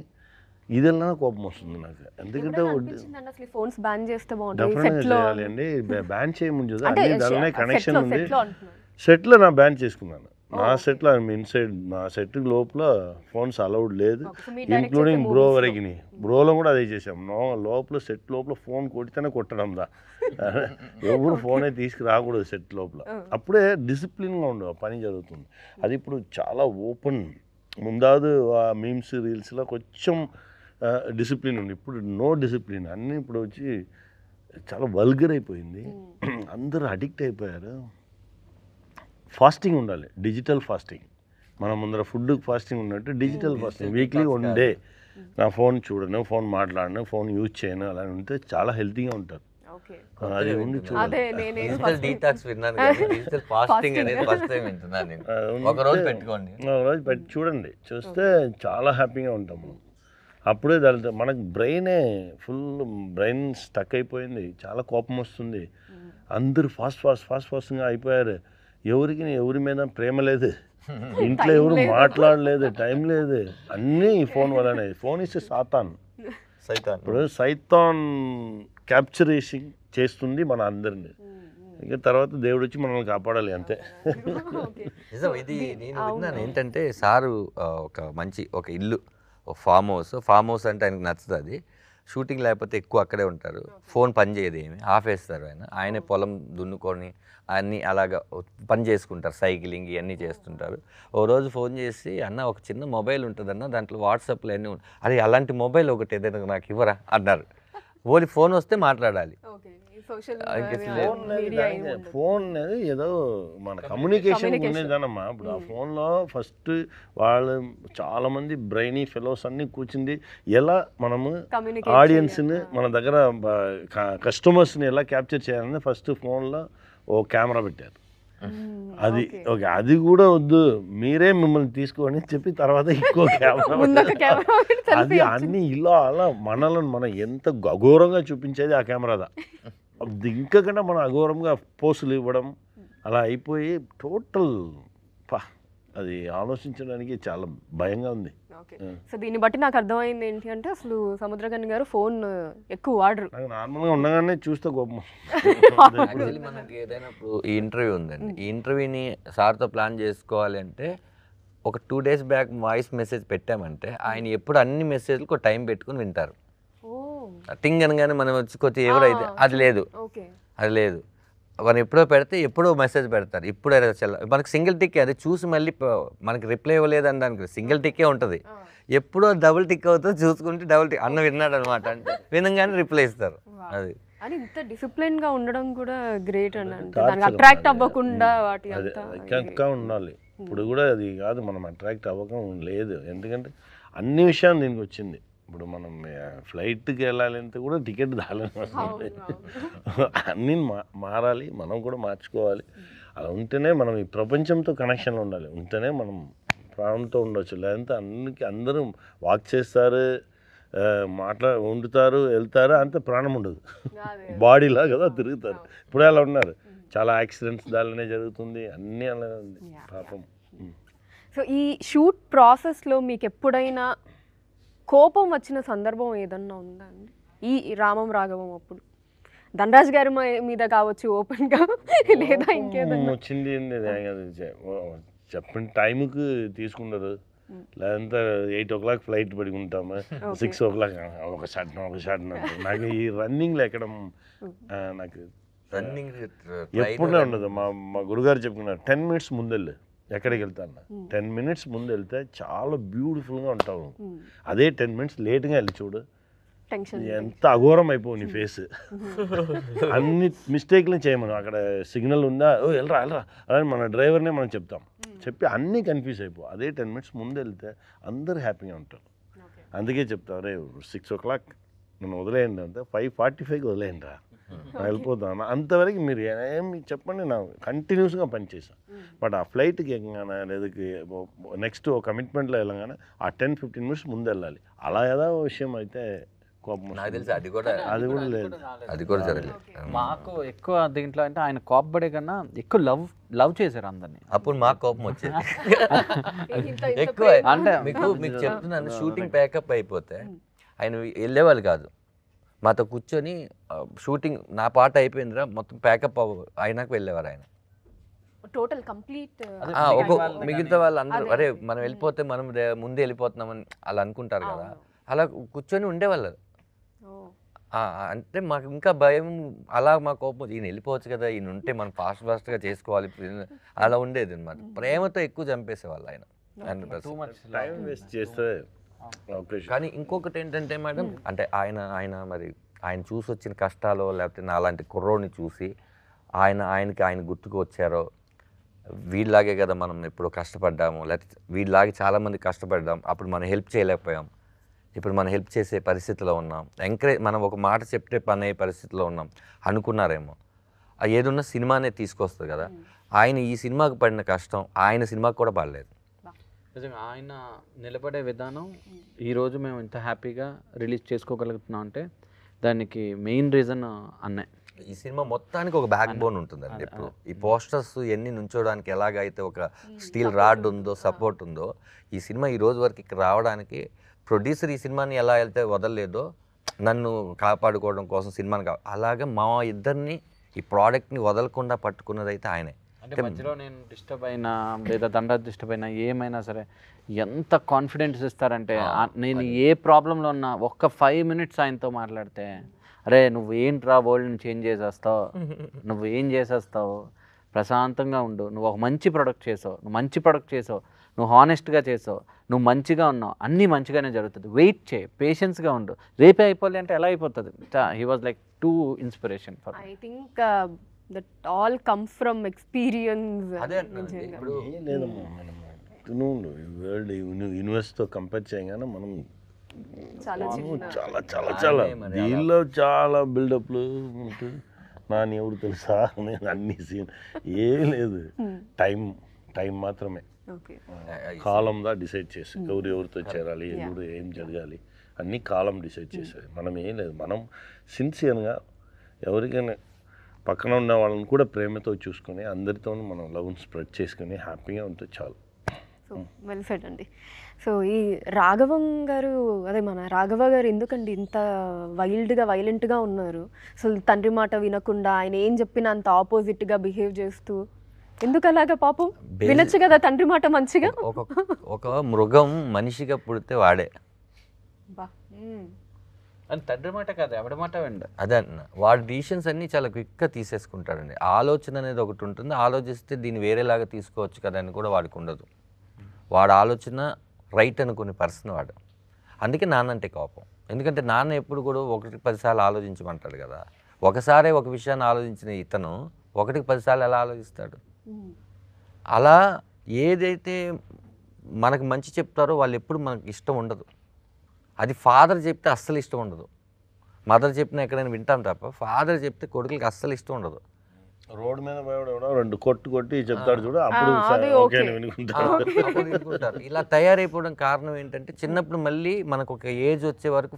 C: ఇదెల్లా కోపం వస్తుంది నాకు. ఎందుకంటే
A: ఫోన్స్ బ్యాన్ చేస్తే
C: డెఫినెట్గా చేయాలి అండి. బ్యాన్ చేయముందు దానిలోనే కనెక్షన్ ఉంది. సెట్లో నా బ్యాన్ చేసుకున్నాను. నా సెట్లో ఇన్సైడ్ నా సెట్ లోపల ఫోన్స్ అలౌడ్ లేదు, ఇంక్లూడింగ్ బ్రో వరకు. బ్రోలో కూడా అదే చేసాం. లోపల సెట్ లోపల ఫోన్ కొడితేనే కొట్టడం దా, ఎవరు ఫోనే తీసుకురాకూడదు సెట్ లోపల. అప్పుడే డిసిప్లిన్గా ఉండవు పని జరుగుతుంది. అది ఇప్పుడు చాలా ఓపెన్. ముందాదు ఆ మీమ్స్ రీల్స్లో కొంచెం డిసిప్లిన్ ఉంది, ఇప్పుడు నో డిసిప్లిన్. అన్నీ ఇప్పుడు వచ్చి చాలా వల్గర్ అయిపోయింది, అందరూ అడిక్ట్ అయిపోయారు. ఫాస్టింగ్ ఉండాలి, డిజిటల్ ఫాస్టింగ్. మనం ముందర ఫుడ్ ఫాస్టింగ్ ఉన్నట్టు డిజిటల్ ఫాస్టింగ్. వీక్లీ 1 డే నా ఫోన్ చూడను, ఫోన్ మాట్లాడను, ఫోన్ యూజ్ చేయను, అలా ఉంటే చాలా హెల్తీగా ఉంటారు. అది ఉండి
B: డిజిటల్ డీటాక్స్ విన్నాను కానీ డిజిటల్ ఫాస్టింగ్ అనేది ఫస్ట్ టైం వింటున్నాను నేను. ఒక రోజు పెట్టుకోండి,
C: ఒక రోజు పెట్టి చూడండి, చూస్తే చాలా హ్యాపీగా ఉంటాము. అప్పుడే దాని మనకు బ్రెయిన్ స్టక్ అయిపోయింది, చాలా కోపం వస్తుంది. అందరూ ఫాస్ట్గా అయిపోయారు. ఎవరి మీద ప్రేమ లేదు, ఇంట్లో ఎవరు మాట్లాడలేదు, టైం లేదు, అన్నీ ఫోన్ వల్లనే. ఫోన్ ఇస్తే ఇప్పుడు సైతాన్ క్యాప్చరేషన్ చేస్తుంది మన అందరినీ. ఇంకా తర్వాత దేవుడు వచ్చి మనల్ని కాపాడాలి అంతే.
B: నిజం, ఇది నేను విన్నాను ఏంటంటే సారు ఒక ఇల్లు, ఒక ఫామ్ హౌస్ అంటే ఆయనకు నచ్చుతుంది. షూటింగ్ లేకపోతే ఎక్కువ అక్కడే ఉంటారు, ఫోన్ పని చేయదు, ఏమి ఆఫ్ వేస్తారు. ఆయనే పొలం దున్నుకొని అన్నీ అలాగా పని చేసుకుంటారు, సైక్లింగ్ ఇవన్నీ చేస్తుంటారు. ఓ రోజు ఫోన్ చేసి, అన్న ఒక చిన్న మొబైల్ ఉంటుందన్న, దాంట్లో వాట్సాప్లో అన్నీ అరే అలాంటి మొబైల్ ఒకటి ఏదైనా నాకు ఇవ్వరా అన్నారు. ఓన్లీ ఫోన్ వస్తే మాట్లాడాలి.
C: ఫోన్ అనేది ఏదో మన కమ్యూనికేషన్ ఉండేదన్నమ్మా. ఇప్పుడు ఆ ఫోన్లో ఫస్ట్ వాళ్ళు చాలా మంది బ్రెయినీ ఫెలోస్ అన్ని కూర్చుంది, ఎలా మనము ఆడియన్స్ని మన దగ్గర కస్టమర్స్ని ఎలా క్యాప్చర్ చేయాలని ఫస్ట్ ఫోన్లో ఓ కెమెరా పెట్టారు. అది ఓకే, అది కూడా వద్దు, మీరే మిమ్మల్ని తీసుకోని చెప్పి తర్వాత ఇంకో కెమెరా. అది అన్ని ఇలా అలా మనల్ని మనం ఎంత అఘోరంగా చూపించేది ఆ కెమెరాదా. ఇంకకన్నా మనం అఘోరంగా పోస్టులు ఇవ్వడం అలా అయిపోయి టోటల్ అది ఆలోచించడానికి చాలా భయంగా ఉంది.
A: సో దీన్ని బట్టి నాకు అర్థమైంది ఏంటి అంటే, అసలు సముద్రకని గారు ఫోన్ ఎక్కువ వాడరు.
C: నాకు నార్మల్గా ఉండగానే చూస్తే కోపం.
B: యాక్చువల్లీ మనకి ఏదైనా ఈ ఇంటర్వ్యూ ఉందండి, ఈ ఇంటర్వ్యూని సార్తో ప్లాన్ చేసుకోవాలి అంటే ఒక 2 days బ్యాక్ వాయిస్ మెసేజ్ పెట్టామంటే ఆయన ఎప్పుడు అన్ని మెసేజ్లకు టైం పెట్టుకుని వింటారు. టింగ్ అనగానే మనం వచ్చి కొద్ది ఎవరైతే అది లేదు మనం ఎప్పుడో పెడితే ఎప్పుడో మెసేజ్ పెడతారు. ఇప్పుడు మనకి సింగిల్ టిక్, అది చూసి మళ్ళీ మనకి రిప్లై ఇవ్వలేదు అని దానికి సింగిల్ టిక్కే ఉంటుంది. ఎప్పుడో డబుల్ టిక్ అవుతుంది, చూసుకుంటే డబుల్ టిక్ అన్న విన్నాడు అనమాట అంటే వినంగానే రిప్లై ఇస్తారు. అది
A: అని ఇంత డిసిప్లిన్ గా ఉండడం కూడా గ్రేట్ అండి. అంటే దానికి అట్రాక్ట్ అవ్వకుండా వాటి
C: అంతా ఉండాలి. ఇప్పుడు కూడా అది కాదు, మనం అట్రాక్ట్ అవ్వకం లేదు. ఎందుకంటే అన్ని విషయాలు దీనికి వచ్చింది. ఇప్పుడు మనం ఫ్లైట్కి వెళ్ళాలంటే కూడా టికెట్ దాలని వస్తుంది. అన్నీ మారాలి, మనం కూడా మార్చుకోవాలి. అలా ఉంటేనే మనం ఈ ప్రపంచంతో కనెక్షన్లో ఉండాలి, ఉంటేనే మనం ప్రాణంతో ఉండొచ్చు. లేదంటే అందరూ వాక్ చేస్తారు, వండుతారు, వెళ్తారు, అంతే ప్రాణం ఉండదు, బాడీలా కదా తిరుగుతారు. ఇప్పుడే అలా ఉన్నారు, చాలా యాక్సిడెంట్స్ దానిలోనే జరుగుతుంది, అన్నీ అలానే ఉంది పాపం.
A: సో ఈ షూట్ ప్రాసెస్లో మీకు ఎప్పుడైనా కోపం వచ్చిన సందర్భం ఏదన్నా ఉందా అండి? ఈ రామం రాఘవం అప్పుడు ధనరాజ్ గారి మీద కావచ్చు ఓపెన్గా, లేదా ఇంకేదన్నా
C: వచ్చింది? చెప్పిన టైంకి తీసుకున్నారు, లేదంటే 8 o'clock ఫ్లైట్ పడుకుంటాము, 6 o'clock ఒక షాట్ నాకు ఈ రన్నింగ్లో ఎక్కడం నాకు
B: రన్నింగ్
C: ఎప్పుడే ఉండదు. మా గురుగారు చెప్పుకున్నారు 10 minutes ముందెళ్ళు ఎక్కడికి వెళ్తాను, 10 minutes ముందు వెళ్తే చాలా బ్యూటిఫుల్గా ఉంటావు. అదే 10 minutes లేట్గా వెళ్ళి చూడు, ఎంత అఘోరం అయిపోవు నీ ఫేస్. అన్ని మిస్టేక్లు చేయమను. అక్కడ సిగ్నల్ ఉందా, వెళ్ళరా అలా మన డ్రైవర్నే మనం చెప్తాం, చెప్పి అన్నీ కన్ఫ్యూజ్ అయిపోవు. అదే 10 minutes ముందు వెళ్తే అందరూ హ్యాపీగా ఉంటారు. అందుకే చెప్తావు, రే 6 o'clock నన్ను వదిలేయండి అంటే 5:45కి వదిలేయండి రా, వెళ్ళిపోతాను. అంతవరకు మీరు ఏమి చెప్పండి, నా కంటిన్యూస్గా పనిచేసాను. బట్ ఆ ఫ్లైట్కి ఎక్కగానే లేదా నెక్స్ట్ కమిట్మెంట్లో వెళ్ళగానే ఆ 10-15 minutes ముందు వెళ్ళాలి. అలా ఏదో విషయం అయితే కోపం
B: నాకు తెలిసి అది కూడా
C: లేదు,
B: అది కూడా జరగలేదు.
D: మాకు ఎక్కువ దీంట్లో అంటే ఆయన కోపపడే కన్నా ఎక్కువ లవ్ చేశారు అందరినీ.
B: అప్పుడు మాకు కోపం వచ్చేది ఎక్కువ. అంటే మీకు చెప్తున్నాను, షూటింగ్ ప్యాకప్ అయిపోతే ఆయన వెళ్ళేవాళ్ళు కాదు, మాతో కూర్చొని షూటింగ్ నా పాట అయిపోయిందిరా మొత్తం ప్యాకప్ అయినాక వెళ్ళేవారు ఆయన.
A: టోటల్ కంప్లీట్
B: మిగతా వాళ్ళు అందరూ అరే మనం వెళ్ళిపోతే మనం ముందే వెళ్ళిపోతున్నామని అలా అనుకుంటారు కదా, అలా కూర్చొని ఉండేవాళ్ళు. అంటే మాకు ఇంకా భయం, అలా మా కోపం ఈయన వెళ్ళిపోవచ్చు కదా, ఈయన ఉంటే మనం ఫాస్ట్గా చేసుకోవాలి అలా ఉండేది అనమాట. ప్రేమతో ఎక్కువ చంపేసేవాళ్ళు ఆయన 100%.
C: టైం వేస్ట్ చేస్తే.
B: కానీ ఇంకొకటి ఏంటంటే మేడం, అంటే ఆయన చూసి వచ్చిన కష్టాలు, లేకపోతే నా అలాంటి కుర్రోడిని చూసి ఆయన గుర్తుకు వచ్చారో, వీళ్ళలాగే కదా మనం ఇప్పుడు కష్టపడ్డాము, లేకపోతే వీళ్ళలాగే చాలామంది కష్టపడ్డాం, అప్పుడు మనం హెల్ప్ చేయలేకపోయాం, ఇప్పుడు మనం హెల్ప్ చేసే పరిస్థితిలో ఉన్నాం, మనం ఒక మాట చెప్తే పని అయ్యే పరిస్థితిలో ఉన్నాం అనుకున్నారేమో. ఏదున్నా సినిమానే తీసుకొస్తుంది కదా. ఆయన ఈ సినిమాకి పడిన కష్టం ఆయన సినిమాకి కూడా పడలేదు.
D: నిజంగా ఆయన నిలబడే విధానం ఈరోజు మేము ఇంత హ్యాపీగా రిలీజ్ చేసుకోగలుగుతున్నాం అంటే దానికి మెయిన్ రీజన్ అన్నయ్య.
B: ఈ సినిమా మొత్తానికి ఒక బ్యాక్ బోన్ ఉంటుందండి. ఇప్పుడు ఈ పోస్టర్స్ ఎన్ని నుంచోడానికి ఎలాగైతే ఒక స్టీల్ రాడ్ ఉందో, సపోర్ట్ ఉందో, ఈ సినిమా ఈ రోజు వరకు ఇక్కడ రావడానికి ప్రొడ్యూసర్ ఈ సినిమాని ఎలా అయితే వదలలేదో నన్ను కాపాడుకోవడం కోసం సినిమాని అలాగే మా ఇద్దరిని ఈ ప్రోడక్ట్ని వదలకుండా పట్టుకున్నది అయితే ఆయనే.
D: అంటే మధ్యలో నేను డిస్టర్బ్ అయినా లేదా దండా డిస్టర్బ్ అయినా ఏమైనా సరే ఎంత కాన్ఫిడెన్స్ ఇస్తారంటే, నేను ఏ ప్రాబ్లంలో ఉన్నా ఒక్క 5 minutes ఆయనతో మాట్లాడితే, అరే నువ్వు ఏంట్రా వరల్డ్ని చేంజ్ చేసేస్తావు, నువ్వు ఏం చేసేస్తావు, ప్రశాంతంగా ఉండు, నువ్వు ఒక మంచి ప్రొడక్ట్ చేసావు, నువ్వు హానెస్ట్గా చేసావు, నువ్వు మంచిగా ఉన్నావు, అన్నీ మంచిగానే జరుగుతుంది, వెయిట్ చేయి, పేషెన్స్గా ఉండు, రేపే అయిపోలే అంటే ఎలా అయిపోతుంది. He was like two inspiration for.
A: I think that all comes from experience.
C: ఏం లేదమ్మా, మనం వరల్డ్ యూనివర్స్తో కంపేర్ చేయగానే మనం చాలా దీనిలో చాలా బిల్డప్లు ఉంటుంది. నాని ఎవరు తెలుసా, నేను అన్ని సీన్ ఏం లేదు, టైం మాత్రమే, కాలంగా డిసైడ్ చేసి ఎవరితో చేరాలి, ఏం జరగాలి అన్నీ కాలం డిసైడ్ చేసేది. మనం ఏం లేదు, మనం సిన్సియర్గా ఎవరికైనా పక్కన ఉన్న వాళ్ళని కూడా ప్రేమతో చూసుకొని అందరితో మనం లవ్ని స్ప్రెడ్ చేసుకొని హ్యాపీగా ఉంటే చాలు.
A: సో వెల్ సెడ్ అండి. సో ఈ రాఘవం గారు, అదే మన రాఘవ గారు ఎందుకండి ఇంత వైలెంట్గా ఉన్నారు? అసలు తండ్రి మాట వినకుండా ఆయన ఏం చెప్పినా అంత ఆపోజిట్గా బిహేవ్ చేస్తూ ఎందుకు అలాగా? పాపం వినొచ్చు కదా తండ్రి మాట మంచిగా.
B: ఒక మృగం మనిషిగా పుడితే వాడే,
D: అని తండ్రి మాట కాదు ఎవడి మాట విండు.
B: అదే అన్న, వాడి డిసిషన్స్ అన్నీ చాలా క్విక్గా తీసేసుకుంటాడండి. ఆలోచన అనేది ఒకటి ఉంటుంది, ఆలోచిస్తే దీన్ని వేరేలాగా తీసుకోవచ్చు కదా అని కూడా వాడికి ఉండదు. వాడు ఆలోచన రైట్ అనుకునే పర్సన్ వాడు. అందుకే నాన్న అంటే కోపం. ఎందుకంటే నాన్న ఎప్పుడు కూడా 1-10 సార్లు ఆలోచించమంటాడు కదా. ఒకసారే ఒక విషయాన్ని ఆలోచించిన ఇతను 1-10 సార్లు ఎలా ఆలోచిస్తాడు? అలా ఏదైతే మనకు మంచి చెప్తారో వాళ్ళు ఎప్పుడు మనకు ఇష్టం ఉండదు. అది ఫాదర్ చెప్తే అస్సలు ఇష్టం ఉండదు. మదర్ చెప్పినా ఎక్కడైనా వింటాం తప్ప, ఫాదర్ చెప్తే కొడుకులకి అస్సలు ఇష్టం ఉండదు.
C: రోడ్డు మీద పోయాడు 2 కొట్టి చెప్తాడు చూడు, అప్పుడు
B: వినుకుంటారు. ఇలా తయారైపోవడం కారణం ఏంటంటే, చిన్నప్పుడు మళ్ళీ మనకు ఒక ఏజ్ వచ్చే వరకు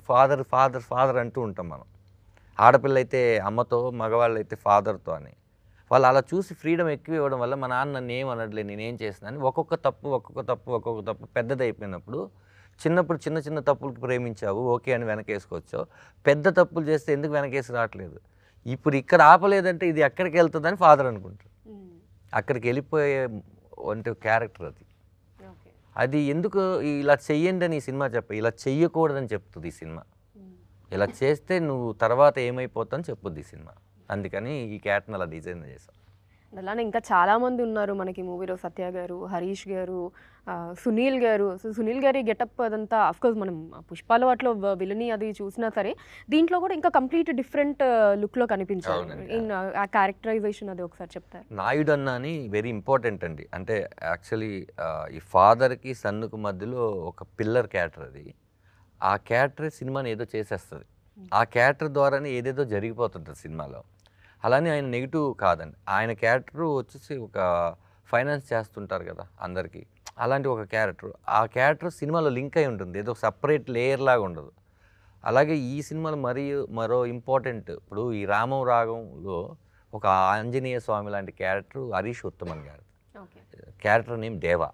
B: ఫాదర్ అంటూ ఉంటాం మనం. ఆడపిల్ల అయితే అమ్మతో, మగవాళ్ళు అయితే ఫాదర్తో అని. వాళ్ళు అలా చూసి ఫ్రీడమ్ ఎక్కువ ఇవ్వడం వల్ల మా నాన్న నన్ను ఏం అనట్లేదు, నేనేం చేస్తున్నాను, ఒక్కొక్క తప్పు పెద్దదైపోయినప్పుడు, చిన్నప్పుడు చిన్న తప్పులకు ప్రేమించావు ఓకే అని వెనకేసుకోవచ్చావు, పెద్ద తప్పులు చేస్తే ఎందుకు వెనకేసి రావట్లేదు, ఇప్పుడు ఇక్కడ ఆపలేదంటే ఇది ఎక్కడికి వెళ్తుందని ఫాదర్ అనుకుంటారు. అక్కడికి వెళ్ళిపోయే అంటే క్యారెక్టర్ అది ఎందుకు ఇలా చెయ్యండి అని ఈ సినిమా ఇలా చెయ్యకూడదని చెప్తుంది ఈ సినిమా. ఇలా చేస్తే నువ్వు తర్వాత ఏమైపోతావు అని చెప్పుద్ది ఈ సినిమా. అందుకని ఈ క్యారెక్టర్ని అలా డిజైన్ చేశాం.
A: అలానే ఇంకా చాలామంది ఉన్నారు మనకి మూవీలో. సత్య గారు, హరీష్ గారు, సునీల్ గారు. సో సునీల్ గారి గెటప్ అదంతా అఫ్కోర్స్ మనం పుష్పాలో వాటిలో విలని అది చూసినా సరే, దీంట్లో కూడా ఇంకా కంప్లీట్ డిఫరెంట్ లుక్లో కనిపించారు. ఆ క్యారెక్టరైజేషన్ అది ఒకసారి చెప్తారు?
B: నాయుడు అన్న అని వెరీ ఇంపార్టెంట్ అండి. అంటే యాక్చువల్లీ ఈ ఫాదర్కి సన్నుకు మధ్యలో ఒక పిల్లర్ క్యారెక్టర్ అది. ఆ క్యారెక్టర్ సినిమాని ఏదో చేసేస్తుంది. ఆ క్యారెక్టర్ ద్వారానే ఏదేదో జరిగిపోతుంటుంది సినిమాలో. అలానే ఆయన నెగిటివ్ కాదండి. ఆయన క్యారెక్టర్ వచ్చేసి ఒక ఫైనాన్స్ చేస్తుంటారు కదా అందరికీ, అలాంటి ఒక క్యారెక్టర్. ఆ క్యారెక్టర్ సినిమాలో లింక్ అయి ఉంటుంది, ఏదో సపరేట్ లేయర్ లాగా ఉండదు. అలాగే ఈ సినిమాలో మరో ఇంపార్టెంట్, ఇప్పుడు ఈ రామం రాగంలో ఒక ఆంజనేయ స్వామి లాంటి క్యారెక్టర్ హరీష్ ఉత్తమన్ గారు. క్యారెక్టర్ నేమ్ దేవా.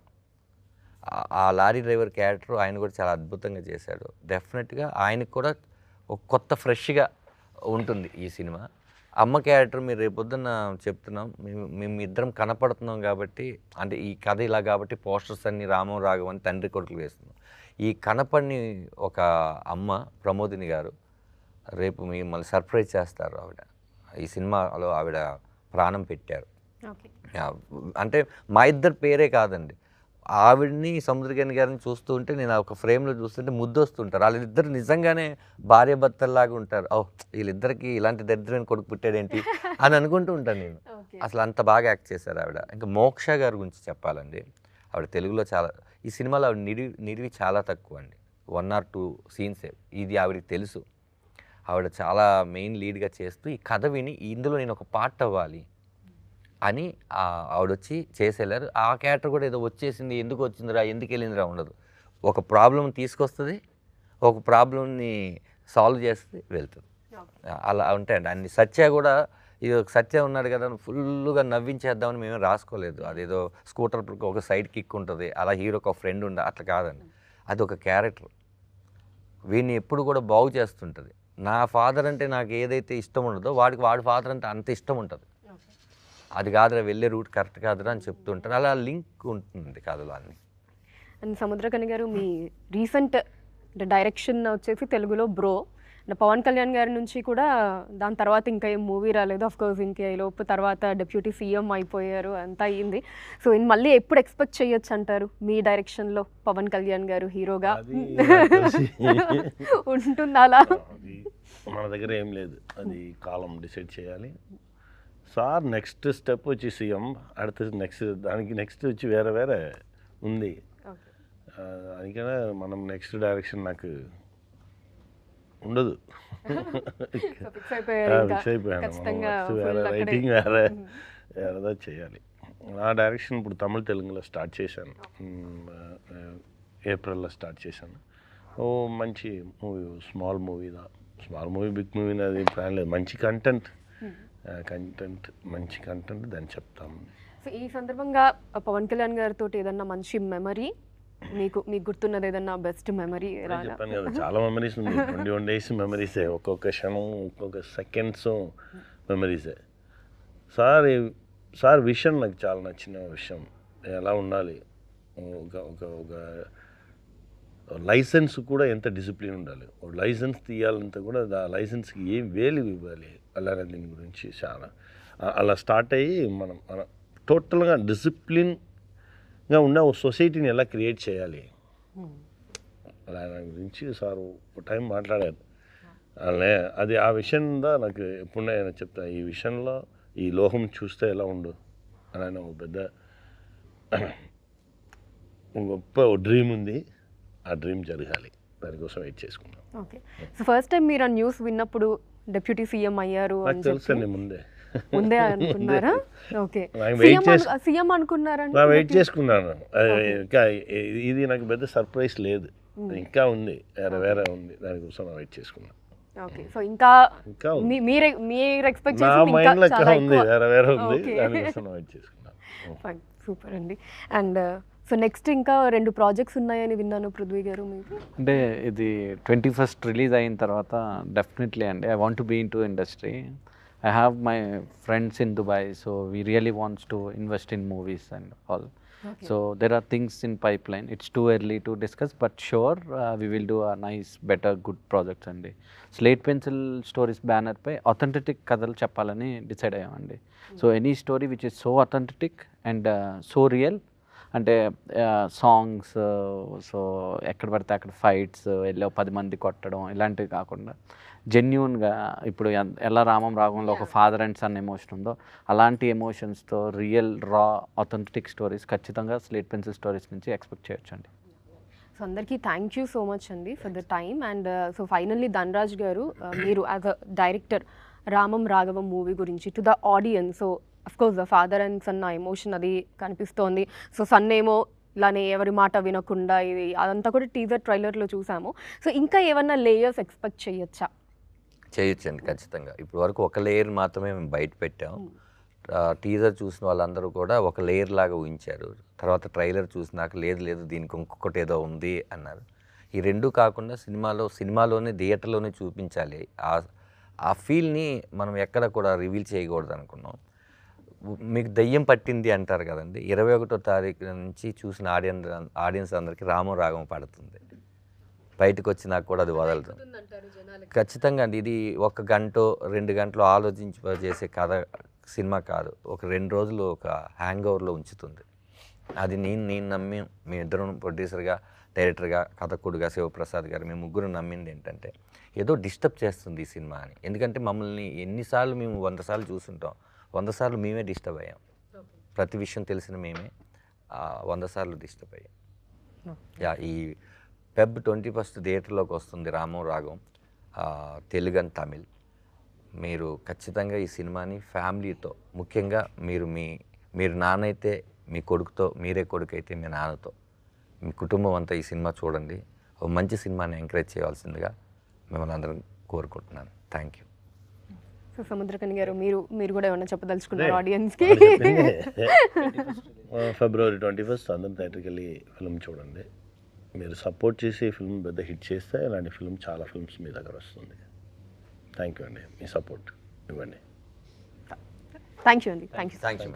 B: ఆ లారీ డ్రైవర్ క్యారెక్టర్ ఆయన కూడా చాలా అద్భుతంగా చేశాడు. డెఫినెట్గా ఆయనకు కూడా ఒక కొత్త ఫ్రెష్గా ఉంటుంది ఈ సినిమా. అమ్మ క్యారెక్టర్ మీరు రేపొద్దున చెప్తున్నాం, మేము ఇద్దరం కనపడుతున్నాం కాబట్టి, అంటే ఈ కథ ఇలా కాబట్టి పోస్టర్స్ అన్ని రామం రాఘవం అని తండ్రి కొడుకులు వేస్తున్నాం. ఈ కనపడిని ఒక అమ్మ ప్రమోదిని గారు రేపు మిమ్మల్ని సర్ప్రైజ్ చేస్తారు. ఆవిడ ఈ సినిమాలో ఆవిడ ప్రాణం పెట్టారు. అంటే మా ఇద్దరు పేరే కాదండి, ఆవిడ్ని సముద్రగని గారిని చూస్తూ ఉంటే నేను ఒక ఫ్రేమ్లో చూస్తుంటే ముద్దు వస్తుంటారు. వాళ్ళిద్దరు నిజంగానే భార్య భర్తల్లాగా ఉంటారు. ఓ వీళ్ళిద్దరికి ఇలాంటి దరిద్రమైన కొడుకు పుట్టాడేంటి అని అనుకుంటూ ఉంటాను నేను. అసలు అంత బాగా యాక్ట్ చేశారు ఆవిడ. ఇంకా మోక్ష గారి గురించి చెప్పాలండి, ఆవిడ తెలుగులో చాలా, ఈ సినిమాలో ఆవిడ నిడివి చాలా తక్కువ అండి, 1 or 2 సీన్సే. ఇది ఆవిడకి తెలుసు. ఆవిడ చాలా మెయిన్ లీడ్గా చేస్తూ ఈ కథ విని ఇందులో నేను ఒక పార్ట్ అవ్వాలి అని ఆవిడొచ్చి చేసేళ్ళారు. ఆ క్యారెక్టర్ కూడా ఏదో వచ్చేసింది, ఎందుకు వచ్చిందిరా, ఎందుకు వెళ్ళిందిరా ఉండదు. ఒక ప్రాబ్లం తీసుకొస్తుంది, ఒక ప్రాబ్లంని సాల్వ్ చేస్తే వెళ్తుంది. అలా ఉంటాయండి అన్ని. సత్య కూడా ఇది సత్య ఉన్నాడు కదా ఫుల్గా నవ్వించేద్దామని మేము రాసుకోలేదు. అదేదో స్కూటర్ ఒక సైడ్ కిక్ ఉంటుంది, అలా హీరోకి ఒక ఫ్రెండ్ ఉండ, అట్లా కాదండి. అది ఒక క్యారెక్టర్, వీడిని ఎప్పుడు కూడా బాగు చేస్తుంటుంది. నా ఫాదర్ అంటే నాకు ఏదైతే ఇష్టం ఉండదో వాడి ఫాదర్ అంటే అంత ఇష్టం ఉంటుంది. అది కాదురా వెళ్ళే రూట్ కరెక్ట్ కాదురా అని చెప్తుంటారు. అలా లింక్ ఉంటుంది కథలో అన్ని.
A: అండ్ సముద్రకని గారు, మీ రీసెంట్ డైరెక్షన్ వచ్చేసి తెలుగులో బ్రో, అండ్ పవన్ కళ్యాణ్ గారి నుంచి కూడా దాని తర్వాత ఇంకా ఏం మూవీ రాలేదు. ఆఫ్కోర్స్ ఇంకా ఈ లోపు తర్వాత డిప్యూటీ సీఎం అయిపోయారు, అంతా అయ్యింది. సో మళ్ళీ ఎప్పుడు ఎక్స్పెక్ట్ చేయొచ్చు అంటారు మీ డైరెక్షన్లో పవన్ కళ్యాణ్ గారు హీరోగా ఉంటుంది? అలా
C: మన దగ్గర ఏం లేదు, అది కాలం డిసైడ్ చేయాలి. సార్ నెక్స్ట్ స్టెప్ వచ్చి సీఎం, దానికి నెక్స్ట్ వచ్చి వేరే ఉంది. అందుకనే మనం నెక్స్ట్ డైరెక్షన్ నాకు ఉండదు. ఫిక్స్ అయిపోయాను. రైటింగ్ వేరేదా చేయాలి. నా డైరెక్షన్ ఇప్పుడు తమిళ తెలుగులో స్టార్ట్ చేశాను, ఏప్రిల్లో స్టార్ట్ చేశాను. ఓ మంచి movie, small movie big movie అది ప్లాన్ లేదు. మంచి కంటెంట్ మంచి కంటెంట్ దాన్ని చెప్తాము.
A: సో ఈ సందర్భంగా పవన్ కళ్యాణ్ గారితో ఏదన్నా మంచి మెమరీ మీకు గుర్తున్నది, ఏదన్నా బెస్ట్ మెమరీ?
C: చెప్పాను కదా చాలా మెమరీస్ ఉంది, 21 days మెమరీసే, ఒక్కొక్క క్షణం ఒక్కొక్క సెకండ్స్ మెమరీసే. సార్ విషయం నాకు చాలా నచ్చిన విషయం, ఎలా ఉండాలి, ఒక లైసెన్స్ కూడా ఎంత డిసిప్లిన్ ఉండాలి, ఒక లైసెన్స్ తీయాలంటే కూడా ఆ లైసెన్స్కి ఏం వేలు ఇవ్వాలి, అలానే దీని గురించి చాలా అలా స్టార్ట్ అయ్యి మనం టోటల్గా డిసిప్లిన్గా ఉన్న ఒక సొసైటీని ఎలా క్రియేట్ చేయాలి అలా గురించి సార్ ఒక టైం మాట్లాడారు. అలానే అది ఆ విషయంలో నాకు ఎప్పుడైనా చెప్తా, ఈ విషయంలో ఈ లోహం చూస్తే ఎలా ఉండు అలానే ఒక పెద్ద గొప్ప డ్రీమ్ ఉంది, ఆ డ్రీమ్ జరగాలి, దానికోసం వెయిట్ చేసుకున్నాం.
A: ఓకే. సో ఫస్ట్ టైం మీరు ఆ న్యూస్ విన్నప్పుడు డిప్యూటీ సీఎం అయ్యారు
C: నాకు తెలుసండి
A: ముందే అనుకున్నారా? ఓకే, సీఎం అనుకున్నారా?
C: వెయిట్ చేసుకున్నాను. ఇది నాకు పెద్ద సర్ప్రైజ్ లేదు, ఇంకా ఉంది, వేరే ఉంది, దానికోసం వెయిట్ చేసుకున్నాను.
A: ఓకే. సో ఇంకా మీరు ఎక్స్పెక్ట్ చేసి
C: నా మైండ్లో ఇంకా ఉంది, వేరే ఉంది, దానికోసం వెయిట్ చేసుకున్నాను.
A: ఫైన్, సూపర్ అండి. అండ్ సో నెక్స్ట్ ఇంకా 2 ప్రాజెక్ట్స్ ఉన్నాయని విన్నాను పృథ్వీ గారు, మీకు?
D: అంటే ఇది 21st రిలీజ్ అయిన తర్వాత డెఫినెట్లీ అండి I want to be in to industry. I have my friends in Dubai, so we really wants to invest in movies and all. Okay. So there are things in pipeline. It's too early to discuss, but sure we will do a nice, better, good projects and Slate Pencil Stories banner pay authentic కథలు చెప్పాలని decide అయ్యామండి. So any story which is so authentic and so real, అంటే songs, so ఎక్కడ పడితే అక్కడ fights, వెళ్ళో 10 మంది కొట్టడం ఇలాంటివి కాకుండా జెన్యూన్గా ఇప్పుడు ఎలా రామం రాగంలో ఒక ఫాదర్ అండ్ సన్ ఎమోషన్ ఉందో అలాంటి ఎమోషన్స్తో రియల్ రా అథెంటిక్ స్టోరీస్ ఖచ్చితంగా స్లేట్ పెన్సిల్ స్టోరీస్ నుంచి ఎక్స్పెక్ట్ చేయొచ్చు అండి.
A: సో అందరికీ థ్యాంక్ యూ సో మచ్ అండి for the time. And so finally Dhanraj garu, మీరు as a director Ramam Raghavam movie గురించి to the audience, so of course the father and son ఆ emotion అది కనిపిస్తోంది. సో సన్ ఏమో ఇలానే ఎవరి మాట వినకుండా, ఇది అదంతా కూడా టీజర్ ట్రైలర్లో చూసాము. సో ఇంకా ఏమన్నా లేయర్స్ ఎక్స్పెక్ట్ చేయొచ్చా?
B: చేయొచ్చండి ఖచ్చితంగా. ఇప్పుడు వరకు ఒక లేయర్ మాత్రమే మేము బయట పెట్టాం. టీజర్ చూసిన వాళ్ళందరూ కూడా ఒక లేయర్ లాగా ఊహించారు. తర్వాత ట్రైలర్ చూసినాక లేదు దీనికి ఇంకొకటి ఏదో ఉంది అన్నారు. ఈ 2 కాకుండా సినిమాలోనే థియేటర్లోనే చూపించాలి, ఆ ఫీల్ని మనం ఎక్కడ కూడా రివీల్ చేయకూడదు అనుకున్నాం. మీకు దయ్యం పట్టింది అంటారు కదండి, 21వ తారీఖు నుంచి చూసిన ఆడియన్స్ అందరికీ రామం రాగం పడుతుంది. బయటకు వచ్చి నాకు కూడా అది వదలదు. ఖచ్చితంగా అండి, ఇది 1 గంట 2 గంటలు ఆలోచించేసే కథ సినిమా కాదు. ఒక 2 రోజులు ఒక హ్యాంగ్ ఓవర్లో ఉంచుతుంది. అది నేను నమ్మి, మీ ఇద్దరం ప్రొడ్యూసర్గా, డైరెక్టర్గా, కథకుడుగా శివప్రసాద్ గారు మేము ముగ్గురు నమ్మింది ఏంటంటే ఏదో డిస్టర్బ్ చేస్తుంది ఈ సినిమా అని. ఎందుకంటే మమ్మల్ని ఎన్నిసార్లు మేము 100 సార్లు చూసుంటాం, 100 సార్లు మేమే డిస్టర్బ్ అయ్యాం. ప్రతి విషయం తెలిసిన మేమే 100 సార్లు డిస్టర్బ్ అయ్యాం. ఈ Feb 21 థియేటర్లోకి వస్తుంది రామం రాగం, తెలుగు అండ్ తమిళ్. మీరు ఖచ్చితంగా ఈ సినిమాని ఫ్యామిలీతో, ముఖ్యంగా మీరు నాన్న అయితే మీ కొడుకుతో, మీరే కొడుకు అయితే మీ నాన్నతో, మీ కుటుంబం అంతా ఈ సినిమా చూడండి. ఒక మంచి సినిమాని ఎంకరేజ్ చేయవలసిందిగా మిమ్మల్ని అందరం కోరుకుంటున్నాను. Thank you.
A: సో సముద్రకని గారు, మీరు కూడా ఏమన్నా చెప్పదలుచుకున్నారు ఆడియన్స్కి?
C: February 21 అందరం థియేటర్కి వెళ్ళి ఫిల్మ్ చూడండి. మీరు సపోర్ట్ చేసి ఫిల్మ్ పెద్ద హిట్ చేస్తే ఇలాంటి ఫిల్మ్ చాలా ఫిల్మ్స్ మీ దగ్గర వస్తుంది. థ్యాంక్ యూ అండి, మీ సపోర్ట్ ఇవ్వండి.
A: థ్యాంక్ యూ అండి. Thank you.
B: Thank you.